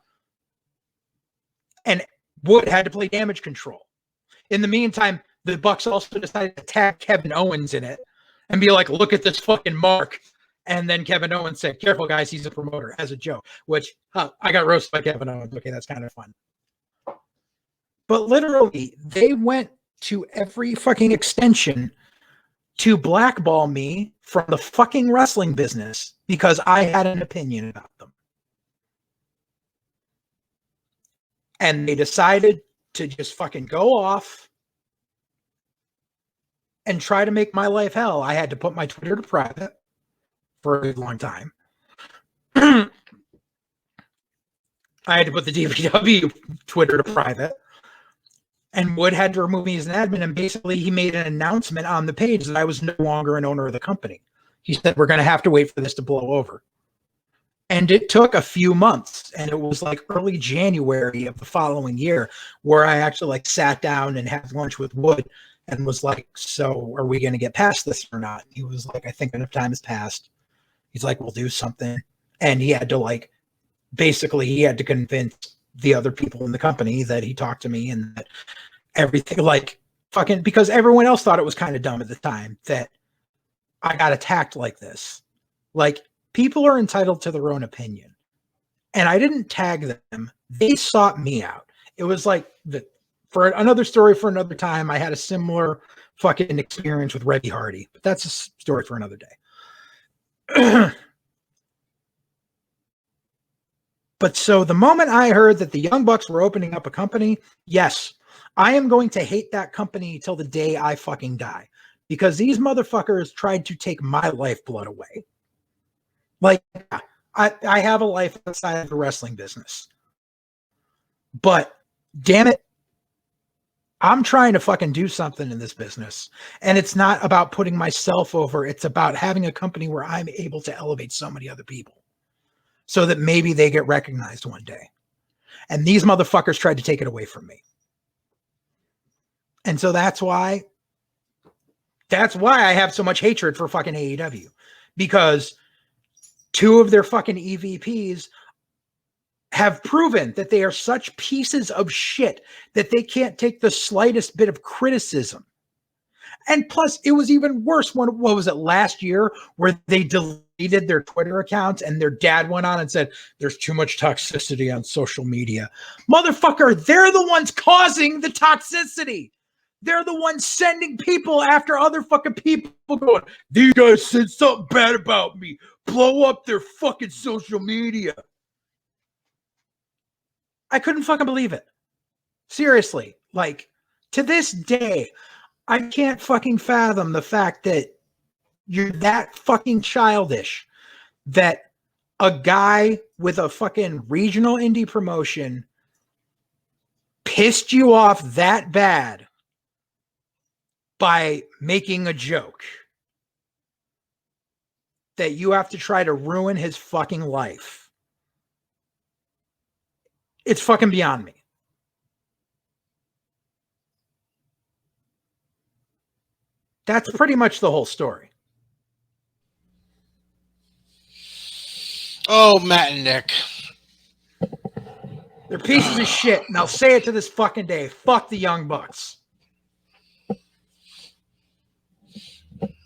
And Wood had to play damage control. In the meantime, the Bucks also decided to tag Kevin Owens in it and be like, look at this fucking mark. And then Kevin Owens said, careful, guys, he's a promoter, as a joke, which I got roasted by Kevin Owens. Okay, that's kind of fun. But literally, they went to every fucking extension to blackball me from the fucking wrestling business because I had an opinion about them. And they decided to just fucking go off and try to make my life hell. I had to put my Twitter to private for a good long time. I had to put the DPW Twitter to private. And Wood had to remove me as an admin. And basically, he made an announcement on the page that I was no longer an owner of the company. He said, we're going to have to wait for this to blow over. And it took a few months. And it was like early January of the following year where I actually sat down and had lunch with Wood and was like, so are we going to get past this or not? He was like, I think enough time has passed. He's like, we'll do something. And he had to he had to convince the other people in the company that he talked to me and that everything because everyone else thought it was kind of dumb at the time that I got attacked like this. People are entitled to their own opinion. And I didn't tag them. They sought me out. It was for another story for another time. I had a similar fucking experience with Reggie Hardy, but that's a story for another day. But so the moment I heard that the Young Bucks were opening up a company, yes, I am going to hate that company till the day I fucking die because these motherfuckers tried to take my lifeblood away. I have a life outside of the wrestling business, but damn it, I'm trying to fucking do something in this business. And it's not about putting myself over. It's about having a company where I'm able to elevate so many other people so that maybe they get recognized one day. And these motherfuckers tried to take it away from me. And so that's why I have so much hatred for fucking AEW, because two of their fucking EVPs have proven that they are such pieces of shit that they can't take the slightest bit of criticism. And plus, it was even worse when, what was it, last year, where they deleted their Twitter accounts and their dad went on and said, there's too much toxicity on social media. Motherfucker, they're the ones causing the toxicity. They're the ones sending people after other fucking people going, these guys said something bad about me. Blow up their fucking social media. I couldn't fucking believe it. Seriously. Like, to this day, I can't fucking fathom the fact that you're that fucking childish that a guy with a fucking regional indie promotion pissed you off that bad by making a joke that you have to try to ruin his fucking life. It's fucking beyond me. That's pretty much the whole story. Oh, Matt and Nick. They're pieces of shit, and I'll say it to this fucking day. Fuck the Young Bucks.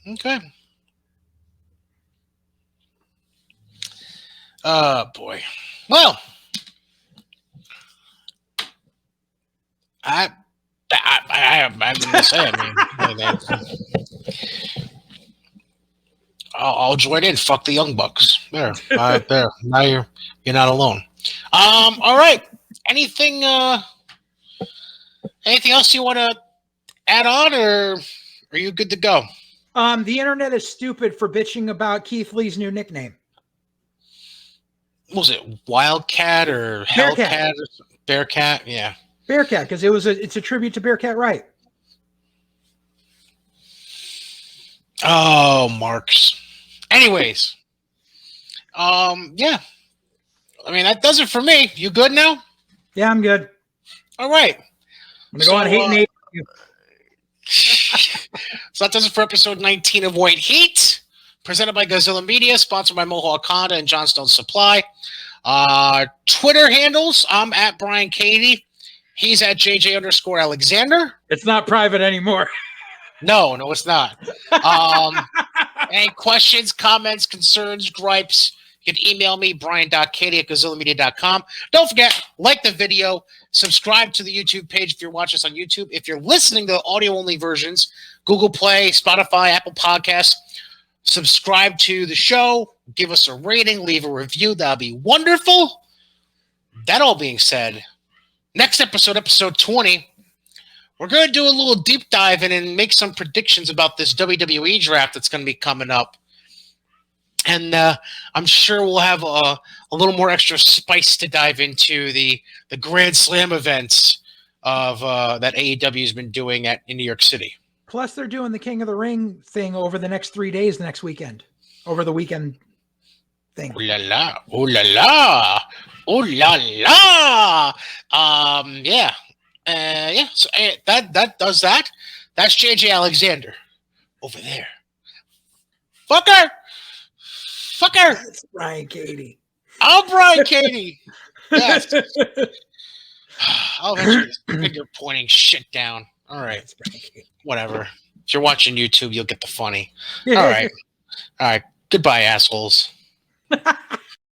Okay. Oh, boy. Well, I have nothing to say. I'll join in. Fuck the Young Bucks. There. There. Now you're not alone. All right. Anything else you want to add on, or are you good to go? The internet is stupid for bitching about Keith Lee's new nickname. What was it Wildcat or Hellcat or Bearcat? Yeah. Bearcat, because it's a tribute to Bearcat Wright. Oh, Marks. Anyways, yeah. I mean, that does it for me. You good now? Yeah, I'm good. All right. I'm gonna go on hating. So that does it for episode 19 of White Heat, presented by Godzilla Media, sponsored by Mohawk Honda and Johnstone Supply. Twitter handles: I'm at Brian Cady. He's at JJ_Alexander. It's not private anymore. No, it's not. Any questions, comments, concerns, gripes, you can email me, brian.cady@GodzillaMedia.com. Don't forget, like the video, subscribe to the YouTube page if you're watching us on YouTube. If you're listening to the audio-only versions, Google Play, Spotify, Apple Podcasts, subscribe to the show, give us a rating, leave a review. That would be wonderful. That all being said, next episode, episode 20, we're going to do a little deep dive in and make some predictions about this WWE draft that's going to be coming up. And I'm sure we'll have a little more extra spice to dive into the Grand Slam events of that AEW has been doing in New York City. Plus, they're doing the King of the Ring thing over the next 3 days, next weekend. Over the weekend thing. Ooh la la. Ooh la la. Ooh la la. Yeah. Yeah. So that does that. That's JJ Alexander over there. Fucker. That's Brian Cady. I'm Brian Cady. Yes. I'll eventually finger pointing shit down. All right. Whatever. If you're watching YouTube, you'll get the funny. All right. Goodbye, assholes.